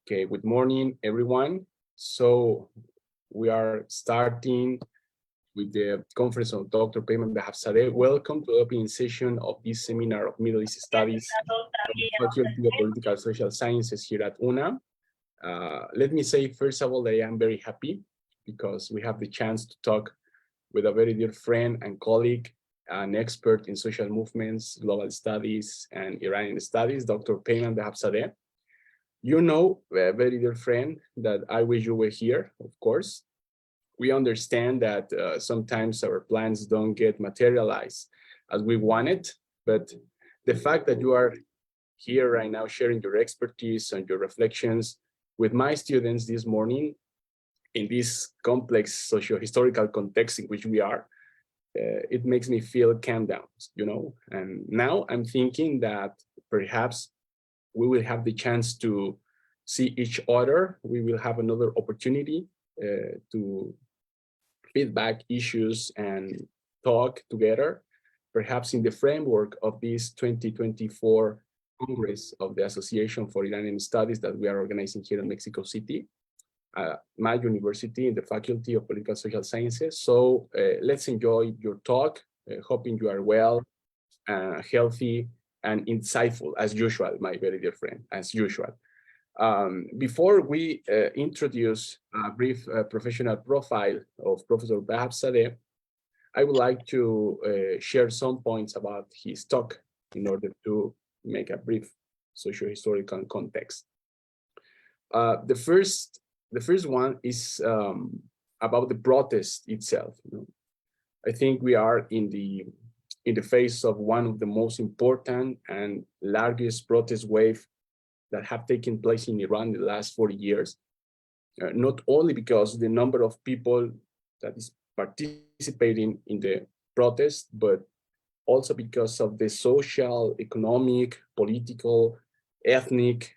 Okay, good morning, everyone. So we are starting with the conference of Dr. Payman Behavzadeh. Welcome to the opening session of this seminar of Middle East Studies from the Faculty of Political Social Sciences here at UNA. Let me say, first of all, that I am very happy because we have the chance to talk with a very dear friend and colleague, an expert in social movements, global studies, and Iranian studies, Dr. Payman Behavzadeh. You know, very dear friend, that I wish you were here, of course. We understand that sometimes our plans don't get materialized as we wanted, but the fact that you are here right now sharing your expertise and your reflections with my students this morning in this complex socio-historical context in which we are, it makes me feel calm down, you know. And now I'm thinking that perhaps we will have the chance to see each other. We will have another opportunity to feedback issues and talk together, perhaps in the framework of this 2024 Congress of the Association for Iranian Studies that we are organizing here in Mexico City, my university in the Faculty of Political Social Sciences. So let's enjoy your talk, hoping you are well, healthy, and insightful, as usual, my very dear friend, as usual. Before we introduce a brief professional profile of Professor Behavzadeh, I would like to share some points about his talk in order to make a brief socio-historical context. The first one is about the protest itself. You know, I think we are in the face of one of the most important and largest protest wave that have taken place in Iran in the last 40 years, not only because the number of people that is participating in the protest, but also because of the social, economic, political, ethnic,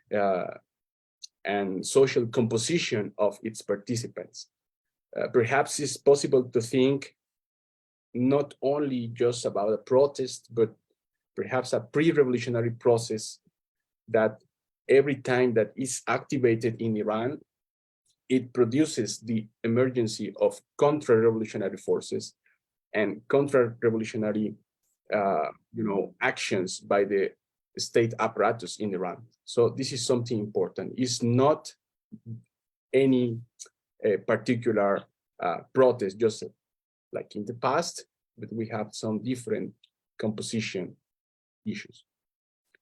and social composition of its participants. Perhaps it's possible to think not only just about a protest, but perhaps a pre-revolutionary process that every time that is activated in Iran, it produces the emergency of counter-revolutionary forces and counter-revolutionary actions by the state apparatus in Iran. So this is something important. It's not any particular protest, just like in the past, but we have some different composition issues.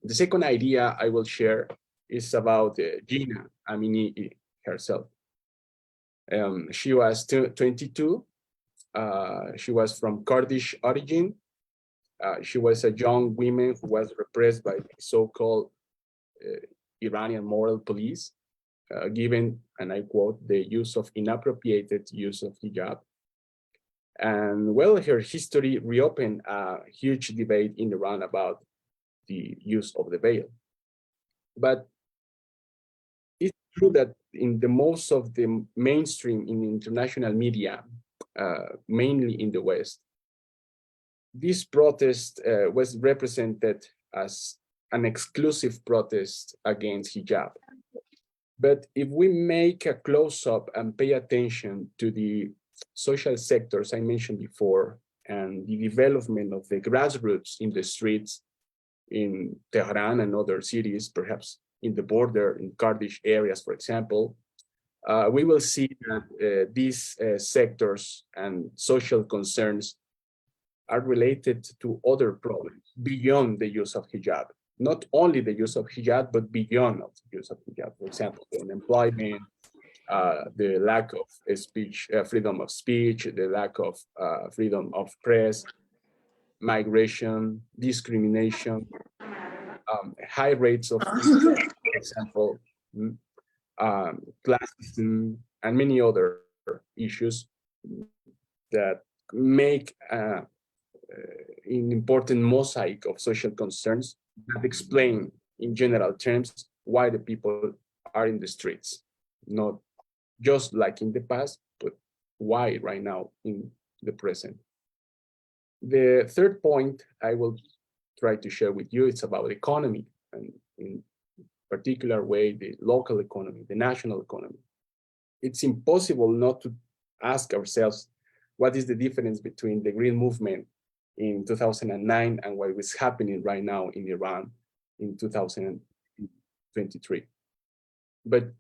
The second idea I will share is about Gina Amini herself. She was 22. She was from Kurdish origin. She was a young woman who was repressed by the so-called Iranian moral police, given, and I quote, the inappropriated use of hijab. And well, her history reopened a huge debate in Iran about the use of the veil. But it's true that in the most of the mainstream in international media, mainly in the West, this protest was represented as an exclusive protest against hijab. But if we make a close-up and pay attention to the social sectors I mentioned before and the development of the grassroots in the streets in Tehran and other cities, perhaps in the border, in Kurdish areas, for example, we will see that these sectors and social concerns are related to other problems beyond the use of hijab. Not only the use of hijab, but beyond of the use of hijab. For example, unemployment, the lack of speech, freedom of speech, the lack of freedom of press, migration, discrimination, high rates of, for example, classism, and many other issues that make an important mosaic of social concerns that explain, in general terms, why the people are in the streets. Not just like in the past, but why right now in the present. The third point I will try to share with you is about economy. And particular way the local economy, the national economy. It's impossible not to ask ourselves, what is the difference between the Green Movement in 2009 and what is happening right now in Iran in 2023? But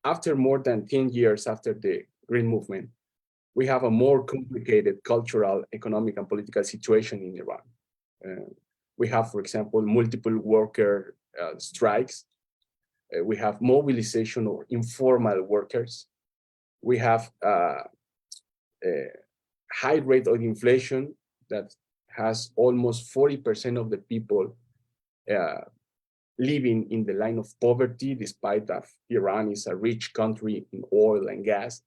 after more than 10 years after the Green Movement, we have a more complicated cultural, economic, and political situation in Iran. We have, for example, multiple worker strikes. We have mobilization of informal workers. We have a high rate of inflation that has almost 40% of the people living in the line of poverty, despite that Iran is a rich country in oil and gas.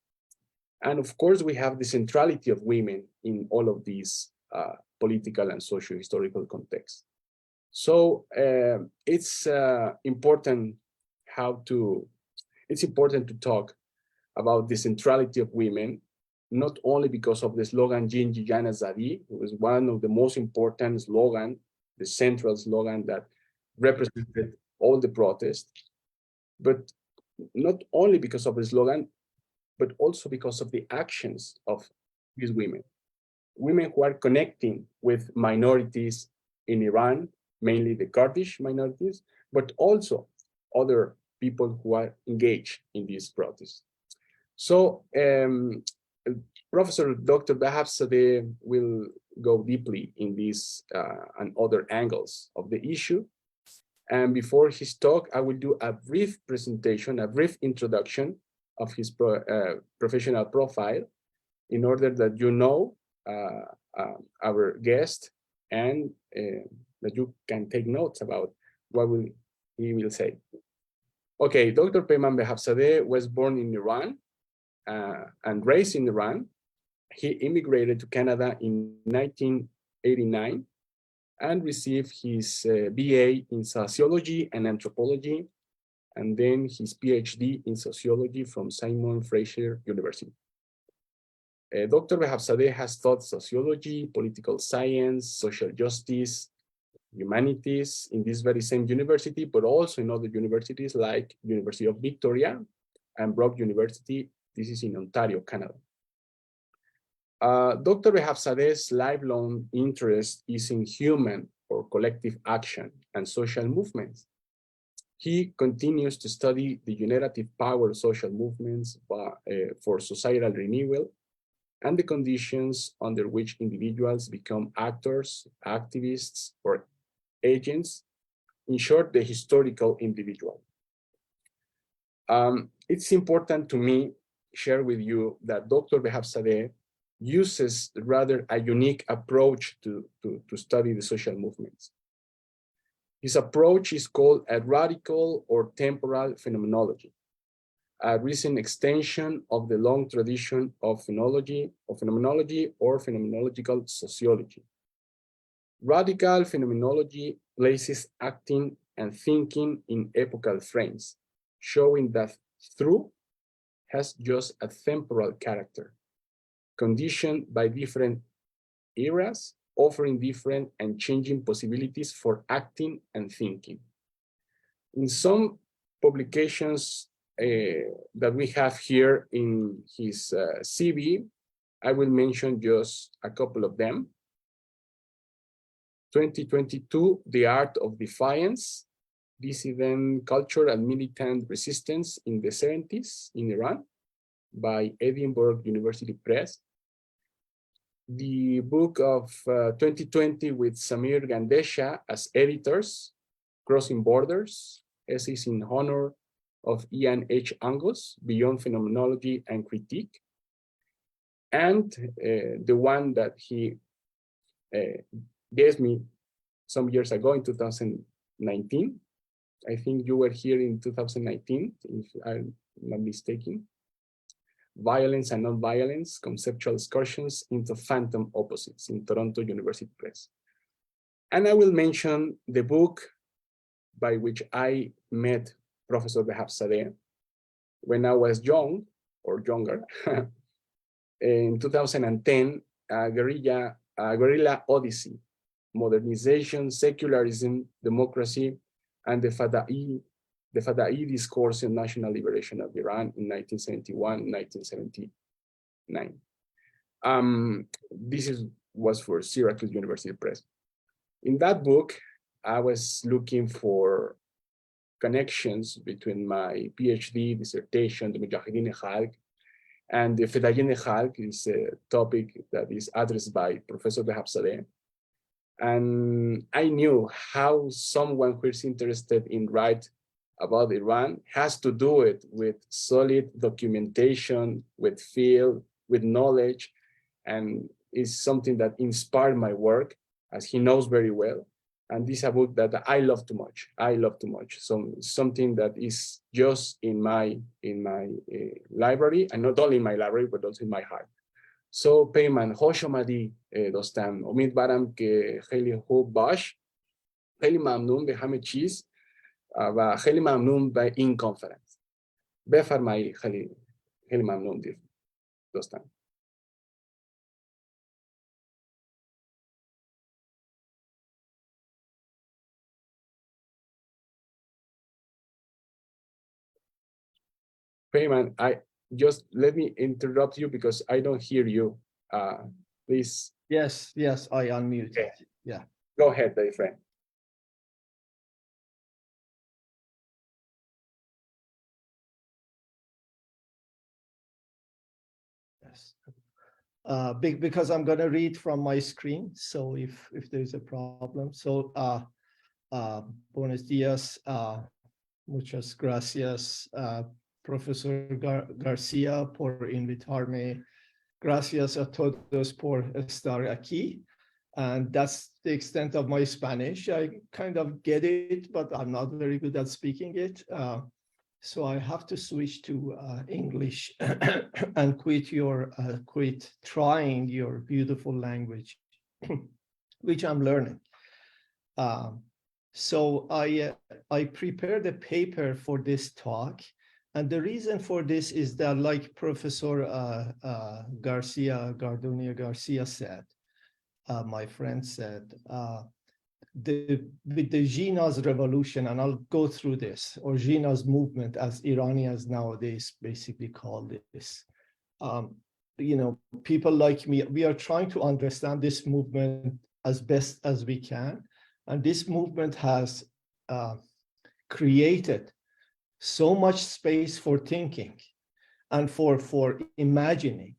And of course, we have the centrality of women in all of these political and socio-historical contexts. So it's important to talk about the centrality of women, not only because of the slogan Jinji Jana Zadi, it was one of the most important slogans, the central slogan that represented all the protests, but not only because of the slogan, but also because of the actions of these women. Women who are connecting with minorities in Iran, mainly the Kurdish minorities, but also other people who are engaged in these protests. So Professor Dr. Bahafzadeh will go deeply in these and other angles of the issue. And before his talk, I will do a brief presentation, a brief introduction of his professional profile in order that you know our guest and that you can take notes about what he will say. Okay, Dr. Peyman Behafzadeh was born in Iran and raised in Iran. He immigrated to Canada in 1989 and received his BA in sociology and anthropology, and then his PhD in sociology from Simon Fraser University. Dr. Behafzadeh has taught sociology, political science, social justice, humanities in this very same university, but also in other universities like University of Victoria and Brock University. This is in Ontario, Canada. Dr. Behafzadeh's lifelong interest is in human or collective action and social movements. He continues to study the generative power of social movements for societal renewal and the conditions under which individuals become actors, activists, or agents, in short, the historical individual. It's important to me share with you that Dr. Behafzadeh uses rather a unique approach to study the social movements. His approach is called a radical or temporal phenomenology, a recent extension of the long tradition of phenomenology or phenomenological sociology. Radical phenomenology places acting and thinking in epochal frames, showing that through has just a temporal character, conditioned by different eras, offering different and changing possibilities for acting and thinking. In some publications that we have here in his CV, I will mention just a couple of them. 2022, The Art of Defiance, Dissident Culture and Militant Resistance in the 70s in Iran by Edinburgh University Press. The book of 2020 with Samir Gandesha as editors, Crossing Borders, Essays in Honor of Ian H. Angus, Beyond Phenomenology and Critique. And the one that he gave me some years ago in 2019. I think you were here in 2019, if I'm not mistaken. Violence and Non-Violence, Conceptual Excursions into Phantom Opposites in Toronto University Press. And I will mention the book by which I met Professor Behafzadeh when I was young or younger. In 2010, Guerrilla Odyssey, Modernization, Secularism, Democracy, and the Fada'i the Fada'i Discourse on National Liberation of Iran in 1971, 1979. Was for Syracuse University Press. In that book, I was looking for connections between my PhD dissertation, the Mujahideen Khalq, and the Fedayeen Khalq is a topic that is addressed by Professor Behabzadeh. And I knew how someone who is interested in write about Iran has to do it with solid documentation, with field, with knowledge, and is something that inspired my work, as he knows very well. And this is a book that I love too much. I love too much. So something that is just in my library, and not only in my library, but also in my heart. So Peyman, خوش اومدی دوستان. امیدوارم که خیلی خوب باش. خیلی ممنون به همه چیز و خیلی ممنون به این کنفرانس. بفرمایید. خیلی ممنون دوستان. Peyman, let me interrupt you because I don't hear you. Please. Yes, I unmuted. Okay. Yeah. Go ahead, my friend. Yes. Because I'm going to read from my screen, so if there's a problem. So, buenos días, muchas gracias, Profesor Garcia, por invitarme. Gracias a todos por estar aquí. And that's the extent of my Spanish. I kind of get it, but I'm not very good at speaking it. So I have to switch to English and quit trying your beautiful language, which I'm learning. So I prepared a paper for this talk. And the reason for this is that, like Professor Garduño Garcia said, my friend said, with the Gina's revolution, and I'll go through this, or Gina's movement, as Iranians nowadays basically call this. People like me, we are trying to understand this movement as best as we can. And this movement has created so much space for thinking and for imagining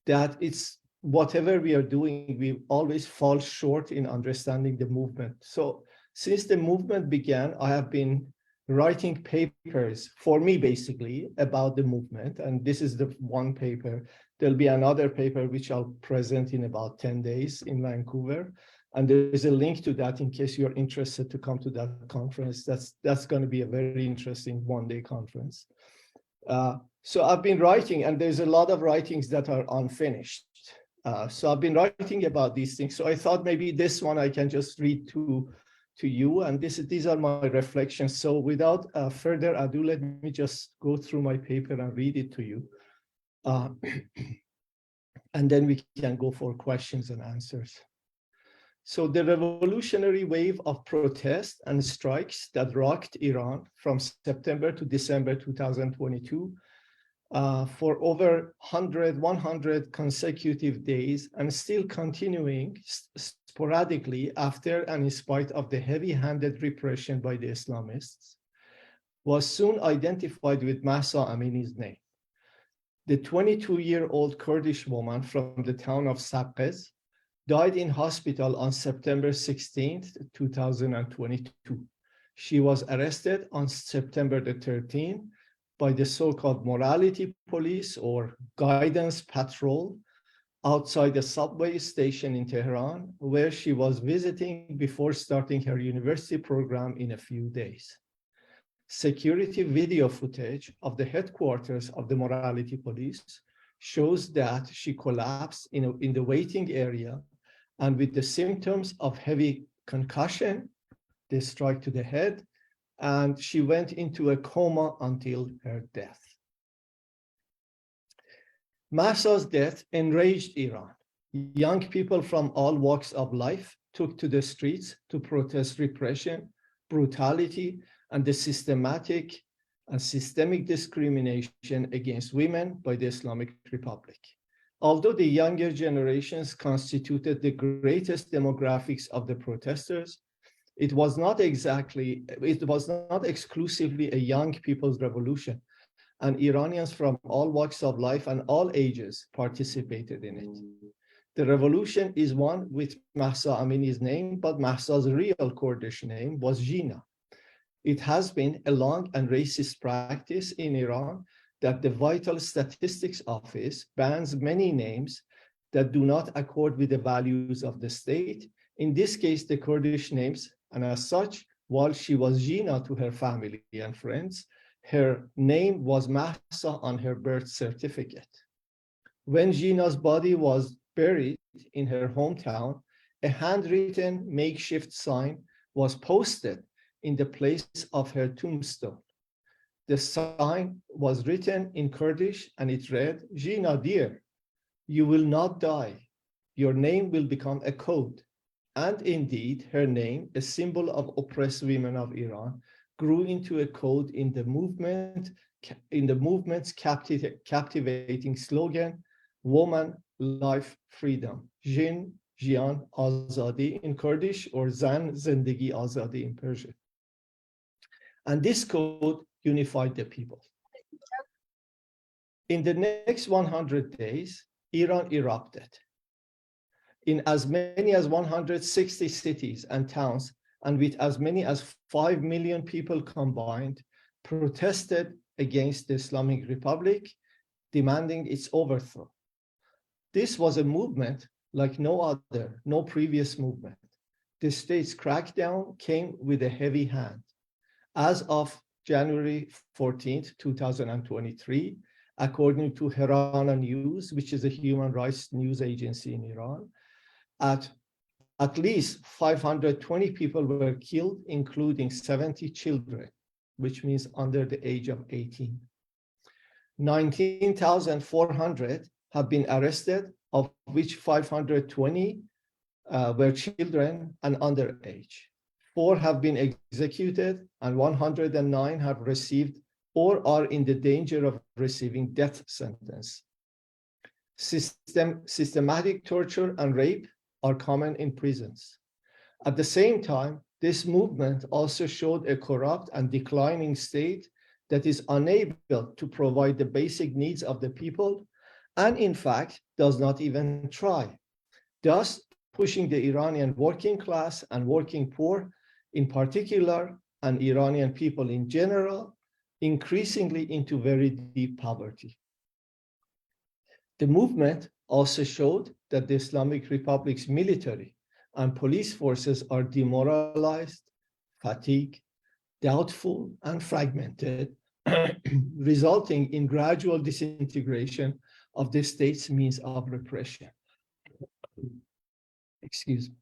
that it's whatever we are doing, we always fall short in understanding the movement. So since the movement began, I have been writing papers for me, basically, about the movement. And this is the one paper. There'll be another paper which I'll present in about 10 days in Vancouver. And there's a link to that in case you're interested to come to that conference. That's going to be a very interesting one-day conference. So I've been writing, and there's a lot of writings that are unfinished. So I've been writing about these things. So I thought maybe this one I can just read to you, and these are my reflections. So without further ado, let me just go through my paper and read it to you. And then we can go for questions and answers. So the revolutionary wave of protest and strikes that rocked Iran from September to December 2022 for over 100 consecutive days, and still continuing sporadically after and in spite of the heavy-handed repression by the Islamists, was soon identified with Mahsa Amini's name. The 22-year-old Kurdish woman from the town of Saqqez died in hospital on September 16th, 2022. She was arrested on September the 13th by the so-called morality police or guidance patrol outside a subway station in Tehran, where she was visiting before starting her university program in a few days. Security video footage of the headquarters of the morality police shows that she collapsed in the waiting area, and with the symptoms of heavy concussion, the strike to the head, and she went into a coma until her death. Mahsa's death enraged Iran. Young people from all walks of life took to the streets to protest repression, brutality, and the systematic and systemic discrimination against women by the Islamic Republic. Although the younger generations constituted the greatest demographics of the protesters, it was not exclusively a young people's revolution, and Iranians from all walks of life and all ages participated in it. The revolution is one with Mahsa Amini's name, but Mahsa's real Kurdish name was Gina. It has been a long and racist practice in Iran that the Vital Statistics Office bans many names that do not accord with the values of the state, in this case, the Kurdish names, and as such, while she was Gina to her family and friends, her name was Mahsa on her birth certificate. When Gina's body was buried in her hometown, a handwritten makeshift sign was posted in the place of her tombstone. The sign was written in Kurdish and it read, "Gina, dear, you will not die. Your name will become a code." And indeed, her name, a symbol of oppressed women of Iran, grew into a code in the movement's captivating slogan, "Woman, Life, Freedom." Jin, Jian, Azadi in Kurdish, or Zan, Zindagi, Azadi in Persian. And this code unified the people. In the next 100 days, Iran erupted. In as many as 160 cities and towns, and with as many as 5 million people combined, protested against the Islamic Republic, demanding its overthrow. This was a movement like no previous movement. The state's crackdown came with a heavy hand. As of January 14th, 2023, according to Herana News, which is a human rights news agency in Iran, at least 520 people were killed, including 70 children, which means under the age of 18. 19,400 have been arrested, of which 520 were children and underage. 4 have been executed, and 109 have received or are in the danger of receiving death sentence. Systematic torture and rape are common in prisons. At the same time, this movement also showed a corrupt and declining state that is unable to provide the basic needs of the people, and in fact, does not even try, thus pushing the Iranian working class and working poor in particular, and Iranian people in general, increasingly into very deep poverty. The movement also showed that the Islamic Republic's military and police forces are demoralized, fatigued, doubtful, and fragmented, resulting in gradual disintegration of the state's means of repression. Excuse me.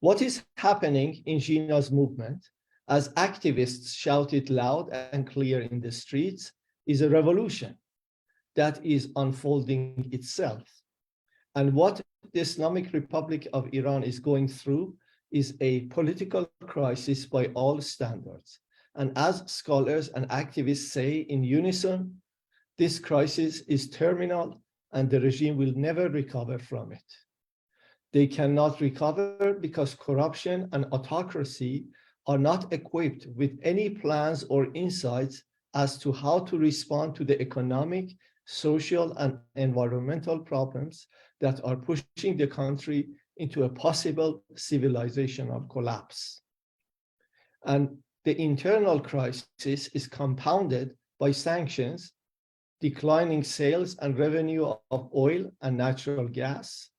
What is happening in Gina's movement, as activists shout it loud and clear in the streets, is a revolution that is unfolding itself. And what the Islamic Republic of Iran is going through is a political crisis by all standards. And as scholars and activists say in unison, this crisis is terminal and the regime will never recover from it. They cannot recover because corruption and autocracy are not equipped with any plans or insights as to how to respond to the economic, social, and environmental problems that are pushing the country into a possible civilizational collapse. And the internal crisis is compounded by sanctions, declining sales and revenue of oil and natural gas,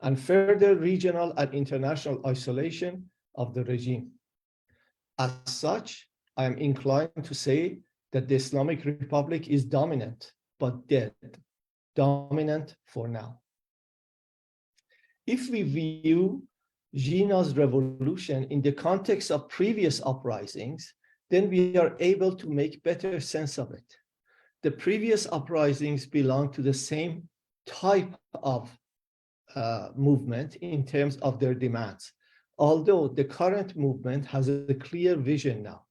and further regional and international isolation of the regime. As such, I am inclined to say that the Islamic Republic is dominant, but dead, dominant for now. If we view Gina's revolution in the context of previous uprisings, then we are able to make better sense of it. The previous uprisings belong to the same type of movement in terms of their demands, although the current movement has a clear vision now.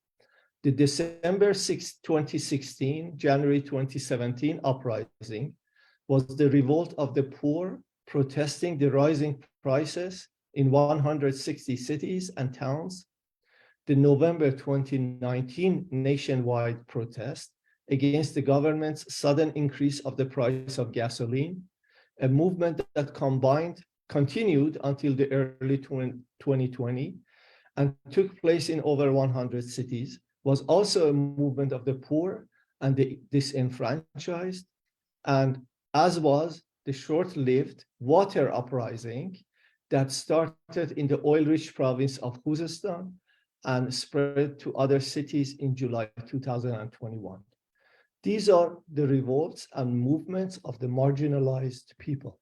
The December 6, 2016, January 2017 uprising was the revolt of the poor protesting the rising prices in 160 cities and towns. The November 2019 nationwide protest against the government's sudden increase of the price of gasoline, a movement that continued until the early 2020 and took place in over 100 cities, was also a movement of the poor and the disenfranchised, and as was the short-lived water uprising that started in the oil-rich province of Khuzestan and spread to other cities in July 2021. These are the revolts and movements of the marginalized people.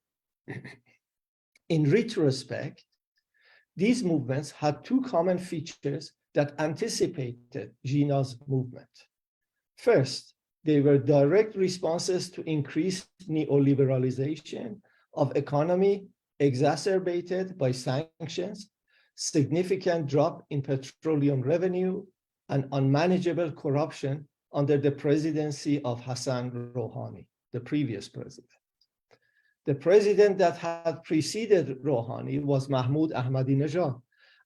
In retrospect, these movements had two common features that anticipated Gina's movement. First, they were direct responses to increased neoliberalization of economy exacerbated by sanctions, significant drop in petroleum revenue, and unmanageable corruption under the presidency of Hassan Rouhani, the previous president. The president that had preceded Rouhani was Mahmoud Ahmadinejad,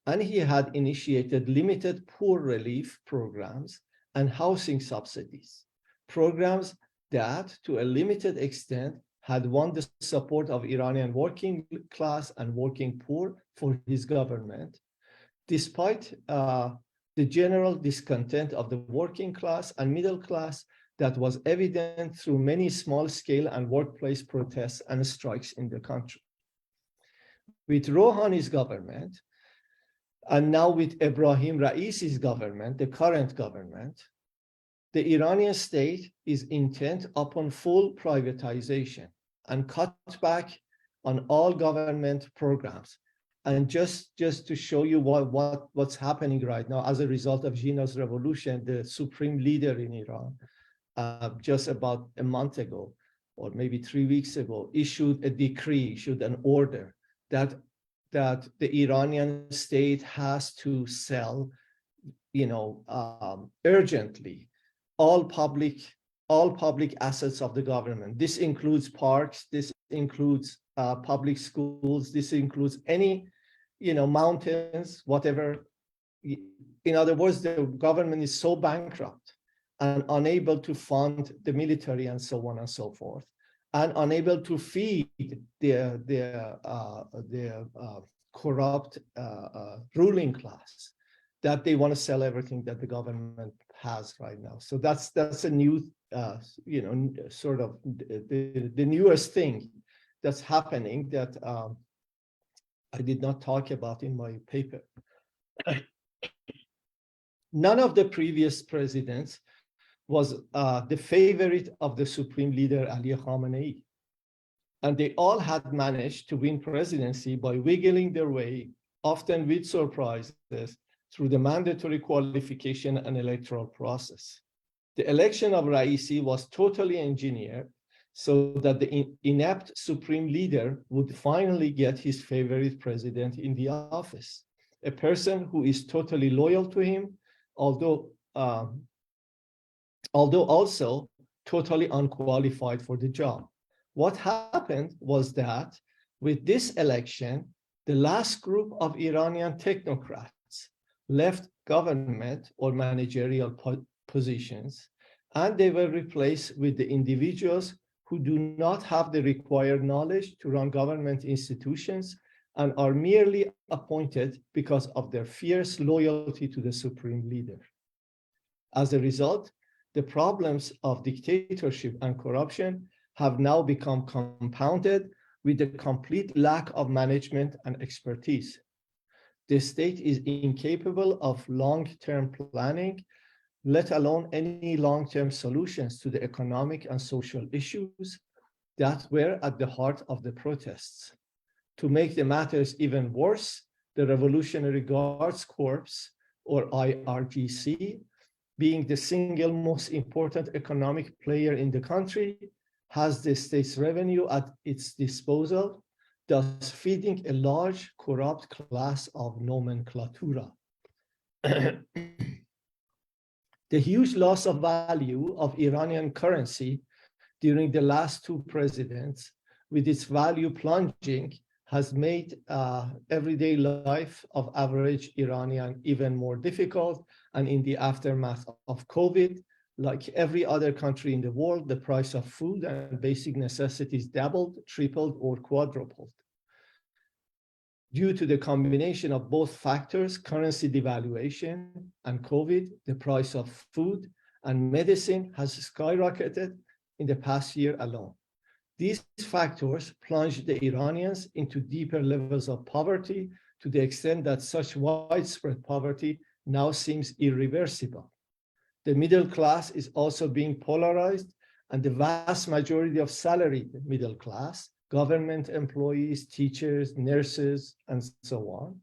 and he had initiated limited poor relief programs and housing subsidies, programs that, to a limited extent, had won the support of Iranian working class and working poor for his government, despite the general discontent of the working class and middle class that was evident through many small-scale and workplace protests and strikes in the country. With Rouhani's government, and now with Ebrahim Raisi's government, the current government, the Iranian state is intent upon full privatization and cut back on all government programs. And just to show you what's happening right now as a result of Gina's revolution, the supreme leader in Iran, just about a month ago, or maybe 3 weeks ago, issued an order that the Iranian state has to sell, urgently, all public assets of the government. This includes parks, this includes public schools, this includes any, mountains, whatever. In other words, the government is so bankrupt and unable to fund the military and so on and so forth, and unable to feed the corrupt ruling class, that they want to sell everything that the government has right now. So that's a new, sort of the newest thing that's happening that I did not talk about in my paper. None of the previous presidents was the favorite of the supreme leader, Ali Khamenei. And they all had managed to win presidency by wiggling their way, often with surprises, through the mandatory qualification and electoral process. The election of Raisi was totally engineered so that the inept supreme leader would finally get his favorite president in the office, a person who is totally loyal to him, although also totally unqualified for the job. What happened was that with this election, the last group of Iranian technocrats left government or managerial positions, and they were replaced with the individuals who do not have the required knowledge to run government institutions and are merely appointed because of their fierce loyalty to the supreme leader. As a result, the problems of dictatorship and corruption have now become compounded with the complete lack of management and expertise. The state is incapable of long-term planning, let alone any long-term solutions to the economic and social issues that were at the heart of the protests. To make the matters even worse, the Revolutionary Guards Corps, or IRGC, being the single most important economic player in the country, has the state's revenue at its disposal, thus feeding a large corrupt class of nomenclatura. The huge loss of value of Iranian currency during the last two presidents, with its value plunging, has made everyday life of average Iranian even more difficult. And in the aftermath of COVID, like every other country in the world, the price of food and basic necessities doubled, tripled, or quadrupled. Due to the combination of both factors, currency devaluation and COVID, the price of food and medicine has skyrocketed in the past year alone. These factors plunged the Iranians into deeper levels of poverty to the extent that such widespread poverty now seems irreversible. The middle class is also being polarized, and the vast majority of salaried middle class, government employees, teachers, nurses, and so on,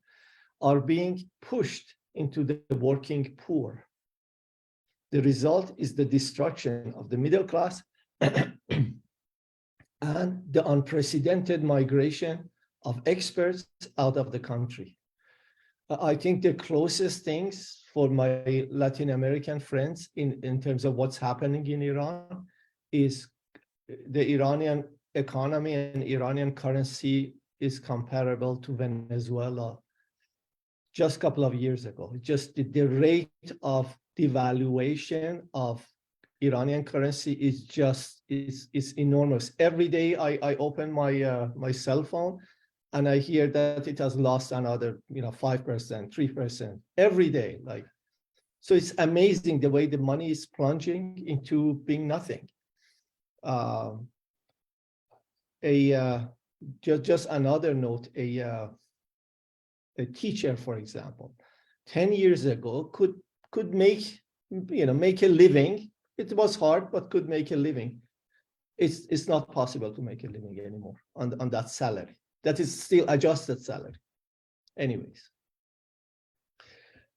are being pushed into the working poor. The result is the destruction of the middle class and the unprecedented migration of experts out of the country. I think the closest things for my Latin American friends in terms of what's happening in Iran is the Iranian economy and Iranian currency is comparable to Venezuela just a couple of years ago. Just the rate of devaluation of Iranian currency is enormous. Every day I open my cell phone and I hear that it has lost another 5%, 3% every day. So it's amazing the way the money is plunging into being nothing. Just another note, a teacher, for example, 10 years ago could make a living. It was hard, but could make a living. It's not possible to make a living anymore on that salary. That is still adjusted salary. Anyways,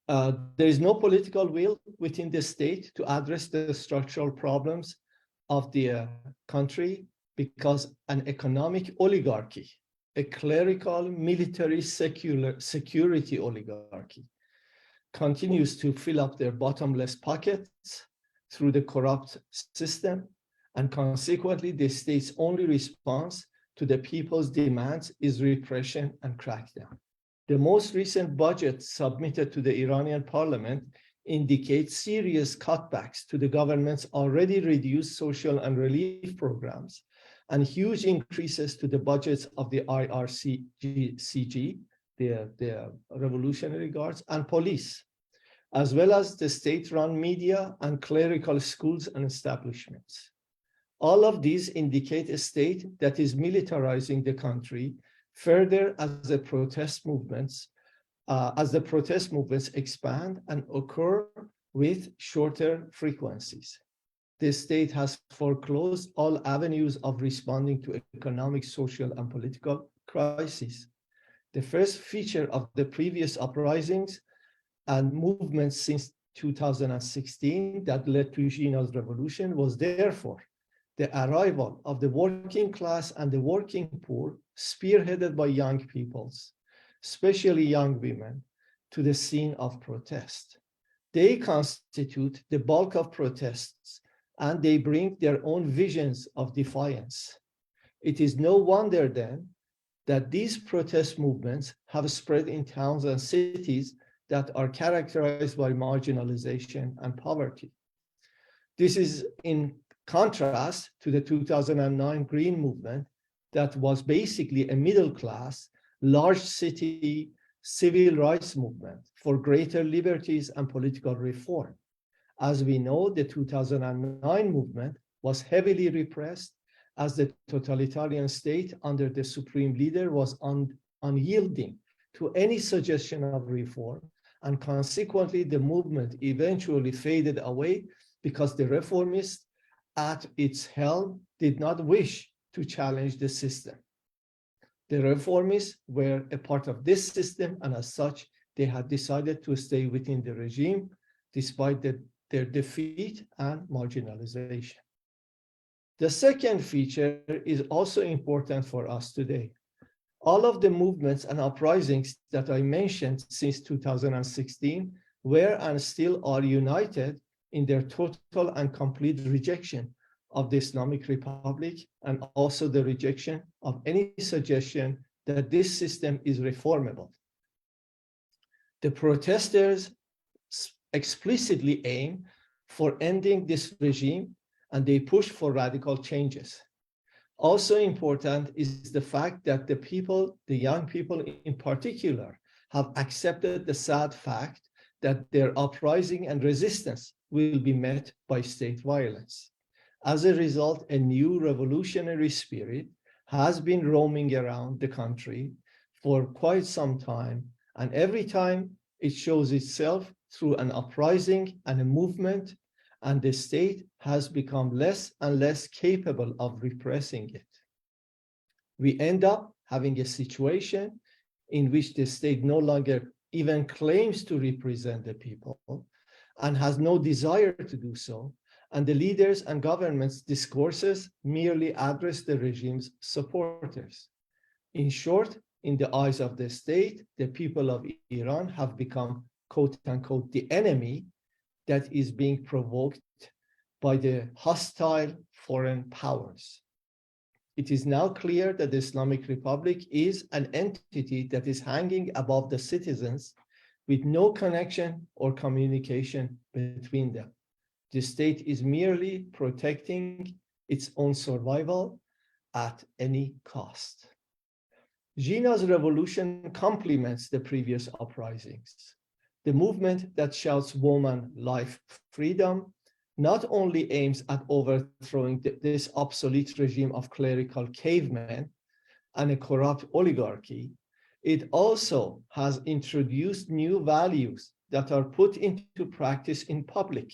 there is no political will within the state to address the structural problems of the country because an economic oligarchy, a clerical, military, secular security oligarchy, continues to fill up their bottomless pockets through the corrupt system, and consequently, the state's only response to the people's demands is repression and crackdown. The most recent budget submitted to the Iranian parliament indicates serious cutbacks to the government's already reduced social and relief programs and huge increases to the budgets of the IRCG, the Revolutionary Guards, and police, as well as the state-run media and clerical schools and establishments. All of these indicate a state that is militarizing the country further as the protest movements expand and occur with shorter frequencies. The state has foreclosed all avenues of responding to economic, social, and political crises. The first feature of the previous uprisings and movements since 2016 that led to Gina's revolution was therefore the arrival of the working class and the working poor, spearheaded by young peoples, especially young women, to the scene of protest. They constitute the bulk of protests, and they bring their own visions of defiance. It is no wonder then that these protest movements have spread in towns and cities that are characterized by marginalization and poverty. This is in contrast to the 2009 Green Movement that was basically a middle class, large city civil rights movement for greater liberties and political reform. As we know, the 2009 movement was heavily repressed as the totalitarian state under the supreme leader was unyielding to any suggestion of reform, and consequently the movement eventually faded away because the reformists at its helm did not wish to challenge the system. The reformists were a part of this system, and as such, they had decided to stay within the regime despite their defeat and marginalization. The second feature is also important for us today. All of the movements and uprisings that I mentioned since 2016 were and still are united in their total and complete rejection of the Islamic Republic, and also the rejection of any suggestion that this system is reformable. The protesters explicitly aim for ending this regime, and they push for radical changes. Also important is the fact that the people, the young people in particular, have accepted the sad fact that their uprising and resistance will be met by state violence. As a result, a new revolutionary spirit has been roaming around the country for quite some time, and every time it shows itself through an uprising and a movement, and the state has become less and less capable of repressing it. We end up having a situation in which the state no longer even claims to represent the people and has no desire to do so, and the leaders and government's discourses merely address the regime's supporters. In short, in the eyes of the state, the people of Iran have become, quote unquote, the enemy that is being provoked by the hostile foreign powers. It is now clear that the Islamic Republic is an entity that is hanging above the citizens with no connection or communication between them. The state is merely protecting its own survival at any cost. Gina's revolution complements the previous uprisings. The movement that shouts woman, life, freedom not only aims at overthrowing this obsolete regime of clerical cavemen and a corrupt oligarchy, it also has introduced new values that are put into practice in public.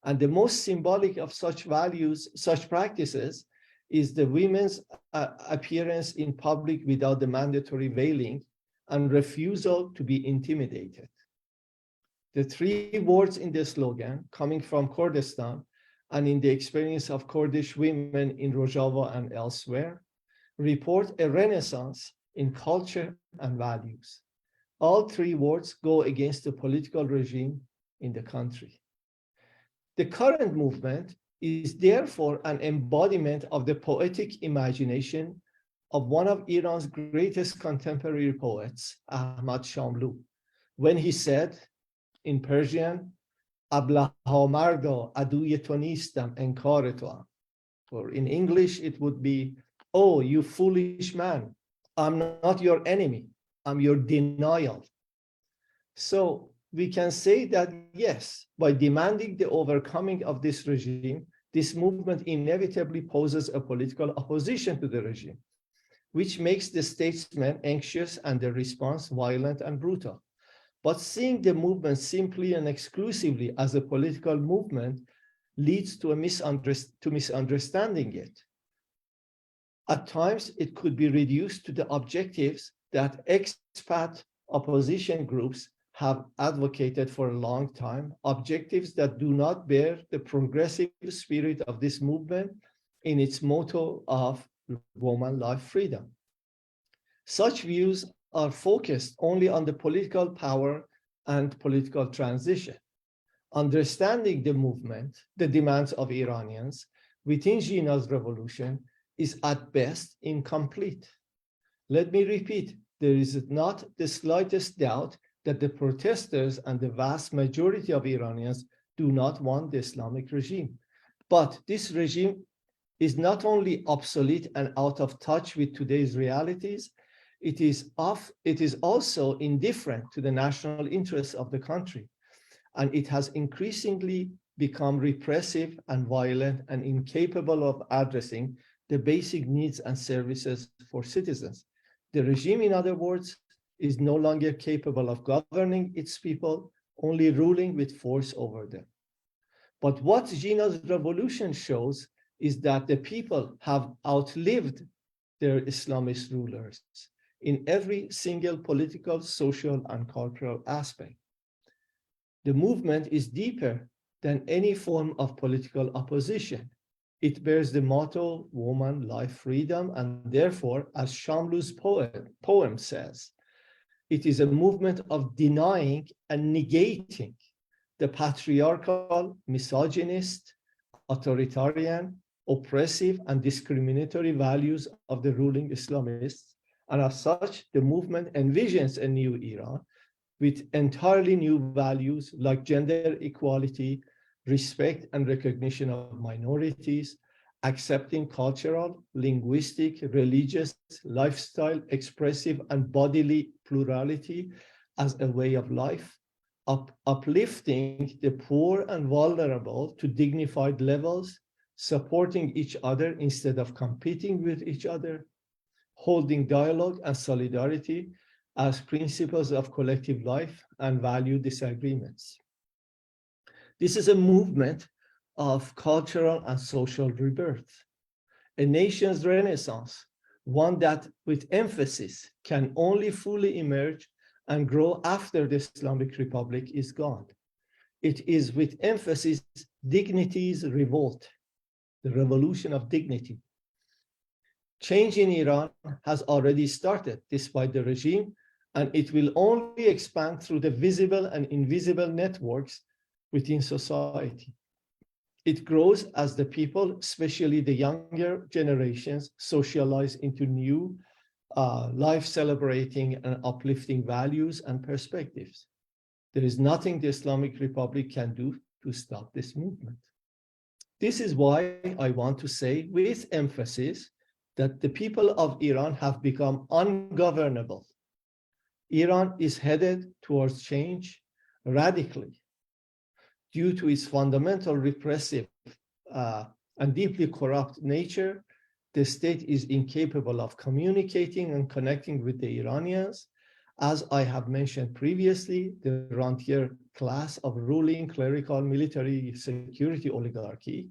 And the most symbolic of such values, such practices, is the women's appearance in public without the mandatory veiling and refusal to be intimidated. The three words in the slogan, coming from Kurdistan and in the experience of Kurdish women in Rojava and elsewhere, report a renaissance in culture and values. All three words go against the political regime in the country. The current movement is therefore an embodiment of the poetic imagination of one of Iran's greatest contemporary poets, Ahmad Shamlu, when he said in Persian, Ablaha mardo aduye to nistam enkar to am. Or in English, it would be, oh, you foolish man, I'm not your enemy, I'm your denial. So we can say that, yes, by demanding the overcoming of this regime, this movement inevitably poses a political opposition to the regime, which makes the statesmen anxious and the response violent and brutal. But seeing the movement simply and exclusively as a political movement leads to misunderstanding it. At times, it could be reduced to the objectives that expat opposition groups have advocated for a long time, objectives that do not bear the progressive spirit of this movement in its motto of woman, life, freedom. Such views are focused only on the political power and political transition. Understanding the movement, the demands of Iranians within Gina's revolution is at best incomplete. Let me repeat, there is not the slightest doubt that the protesters and the vast majority of Iranians do not want the Islamic regime. But this regime is not only obsolete and out of touch with today's realities, it is also indifferent to the national interests of the country. And it has increasingly become repressive and violent and incapable of addressing the basic needs and services for citizens. The regime, in other words, is no longer capable of governing its people, only ruling with force over them. But what Gina's revolution shows is that the people have outlived their Islamist rulers in every single political, social, and cultural aspect. The movement is deeper than any form of political opposition. It bears the motto, woman, life, freedom, and therefore, as Shamlu's poem says, it is a movement of denying and negating the patriarchal, misogynist, authoritarian, oppressive, and discriminatory values of the ruling Islamists. And as such, the movement envisions a new Iran with entirely new values like gender equality, respect and recognition of minorities, accepting cultural, linguistic, religious, lifestyle, expressive, and bodily plurality as a way of life, uplifting the poor and vulnerable to dignified levels, supporting each other instead of competing with each other, holding dialogue and solidarity as principles of collective life and value disagreements. This is a movement of cultural and social rebirth, a nation's renaissance, one that with emphasis can only fully emerge and grow after the Islamic Republic is gone. It is with emphasis dignity's revolt, the revolution of dignity. Change in Iran has already started despite the regime, and it will only expand through the visible and invisible networks within society. It grows as the people, especially the younger generations, socialize into new life-celebrating and uplifting values and perspectives. There is nothing the Islamic Republic can do to stop this movement. This is why I want to say with emphasis that the people of Iran have become ungovernable. Iran is headed towards change radically due to its fundamental repressive and deeply corrupt nature. The state is incapable of communicating and connecting with the Iranians. As I have mentioned previously, the rentier class of ruling clerical military security oligarchy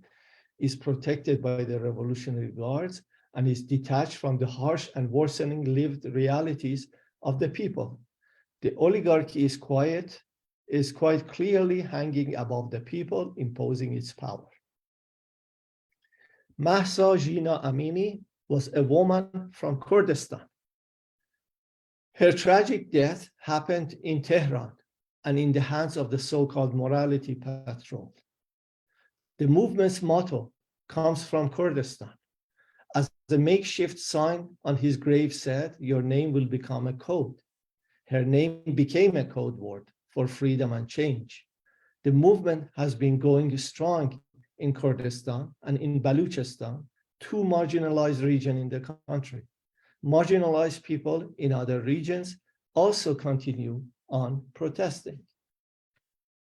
is protected by the Revolutionary Guards and is detached from the harsh and worsening lived realities of the people. The oligarchy is quite clearly hanging above the people, imposing its power. Mahsa Gina Amini was a woman from Kurdistan. Her tragic death happened in Tehran and in the hands of the so-called morality patrol. The movement's motto comes from Kurdistan. As the makeshift sign on his grave said, "Your name will become a code." Her name became a code word for freedom and change. The movement has been going strong in Kurdistan and in Baluchistan, two marginalized regions in the country. Marginalized people in other regions also continue on protesting.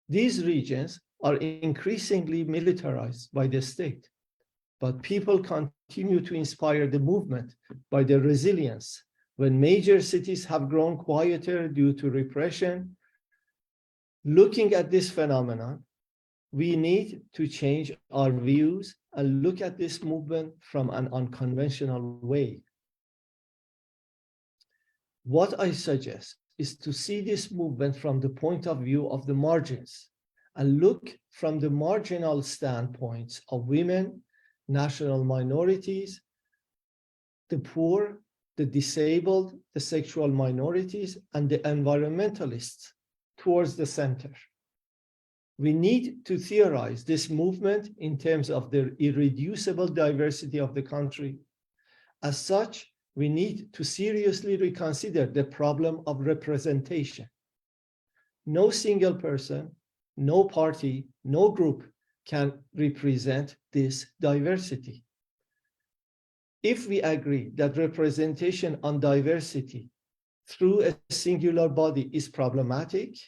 These regions are increasingly militarized by the state, but people continue to inspire the movement by their resilience. When major cities have grown quieter due to repression, looking at this phenomenon, we need to change our views and look at this movement from an unconventional way. What I suggest is to see this movement from the point of view of the margins and look from the marginal standpoints of women, national minorities, the poor, the disabled, the sexual minorities, and the environmentalists towards the center. We need to theorize this movement in terms of the irreducible diversity of the country. As such, we need to seriously reconsider the problem of representation. No single person, no party, no group can represent this diversity. If we agree that representation on diversity through a singular body is problematic,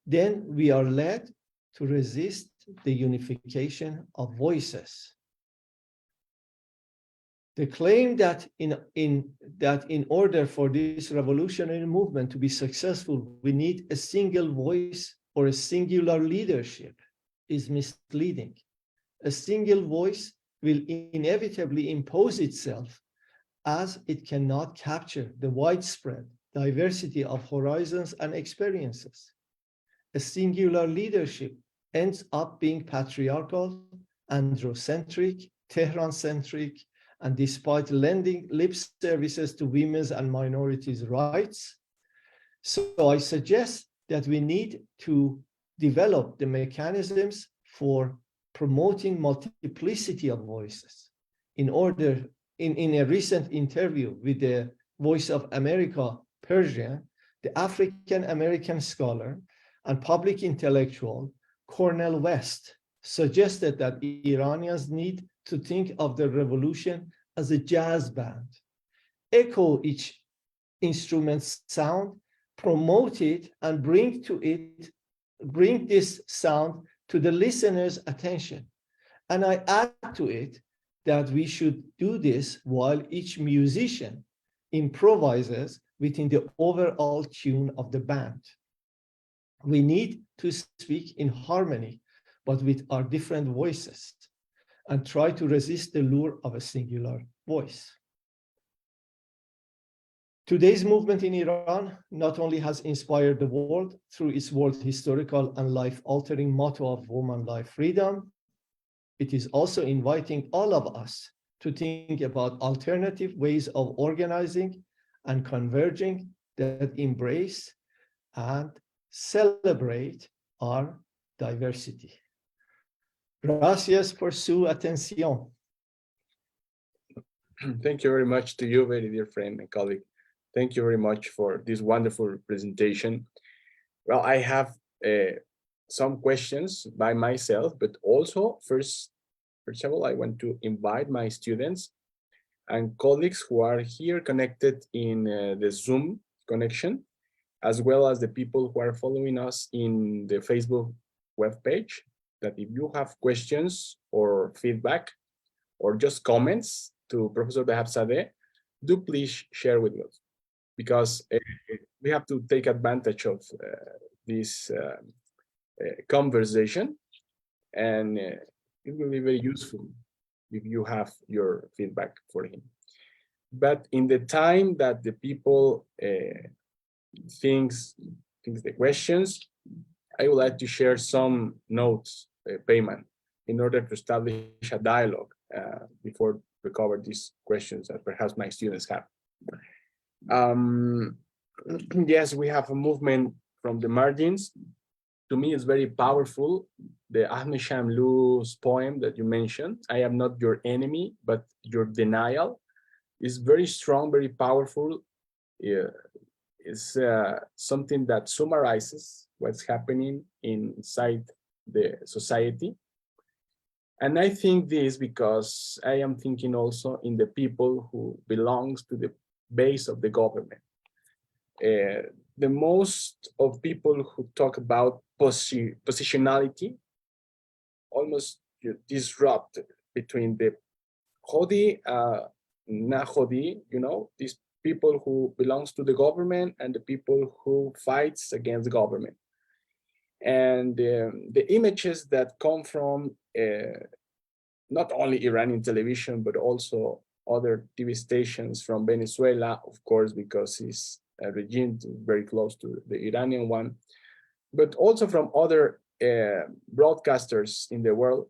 then we are led to resist the unification of voices. The claim that in order for this revolutionary movement to be successful, we need a single voice or a singular leadership is misleading. A single voice will inevitably impose itself as it cannot capture the widespread diversity of horizons and experiences. A singular leadership ends up being patriarchal, androcentric, Tehran-centric, and despite lending lip services to women's and minorities' rights. So I suggest that we need to develop the mechanisms for promoting multiplicity of voices. In a recent interview with the Voice of America Persian, the African-American scholar and public intellectual Cornel West suggested that Iranians need to think of the revolution as a jazz band. Echo each instrument's sound, promote it, and bring this sound to the listener's attention. And I add to it that we should do this while each musician improvises within the overall tune of the band. We need to speak in harmony, but with our different voices, and try to resist the lure of a singular voice. Today's movement in Iran not only has inspired the world through its world historical and life-altering motto of woman, life, freedom, it is also inviting all of us to think about alternative ways of organizing and converging that embrace and celebrate our diversity. Gracias por su atención. Thank you very much to you, very dear friend and colleague. Thank you very much for this wonderful presentation. Well, I have some questions by myself, but also first of all, I want to invite my students and colleagues who are here connected in the Zoom connection, as well as the people who are following us in the Facebook webpage, that if you have questions or feedback or just comments to Professor Dahabzadeh, do please share with us, because we have to take advantage of this conversation, and it will be very useful if you have your feedback for him. But in the time that the people thinks the questions, I would like to share some notes, payment, in order to establish a dialogue before we cover these questions that perhaps my students have. Yes, we have a movement from the margins. To me, it's very powerful. The Ahmed Shamlou's poem that you mentioned, I am not your enemy, but your denial, is very strong, very powerful. It's something that summarizes what's happening inside the society. And I think this because I am thinking also in the people who belongs to the base of the government. The most of people who talk about positionality almost disrupt between the Khodi, Nahodi, these people who belongs to the government and the people who fights against the government. And the images that come from not only Iranian television, but also other TV stations from Venezuela, of course, because it's a regime very close to the Iranian one, but also from other broadcasters in the world,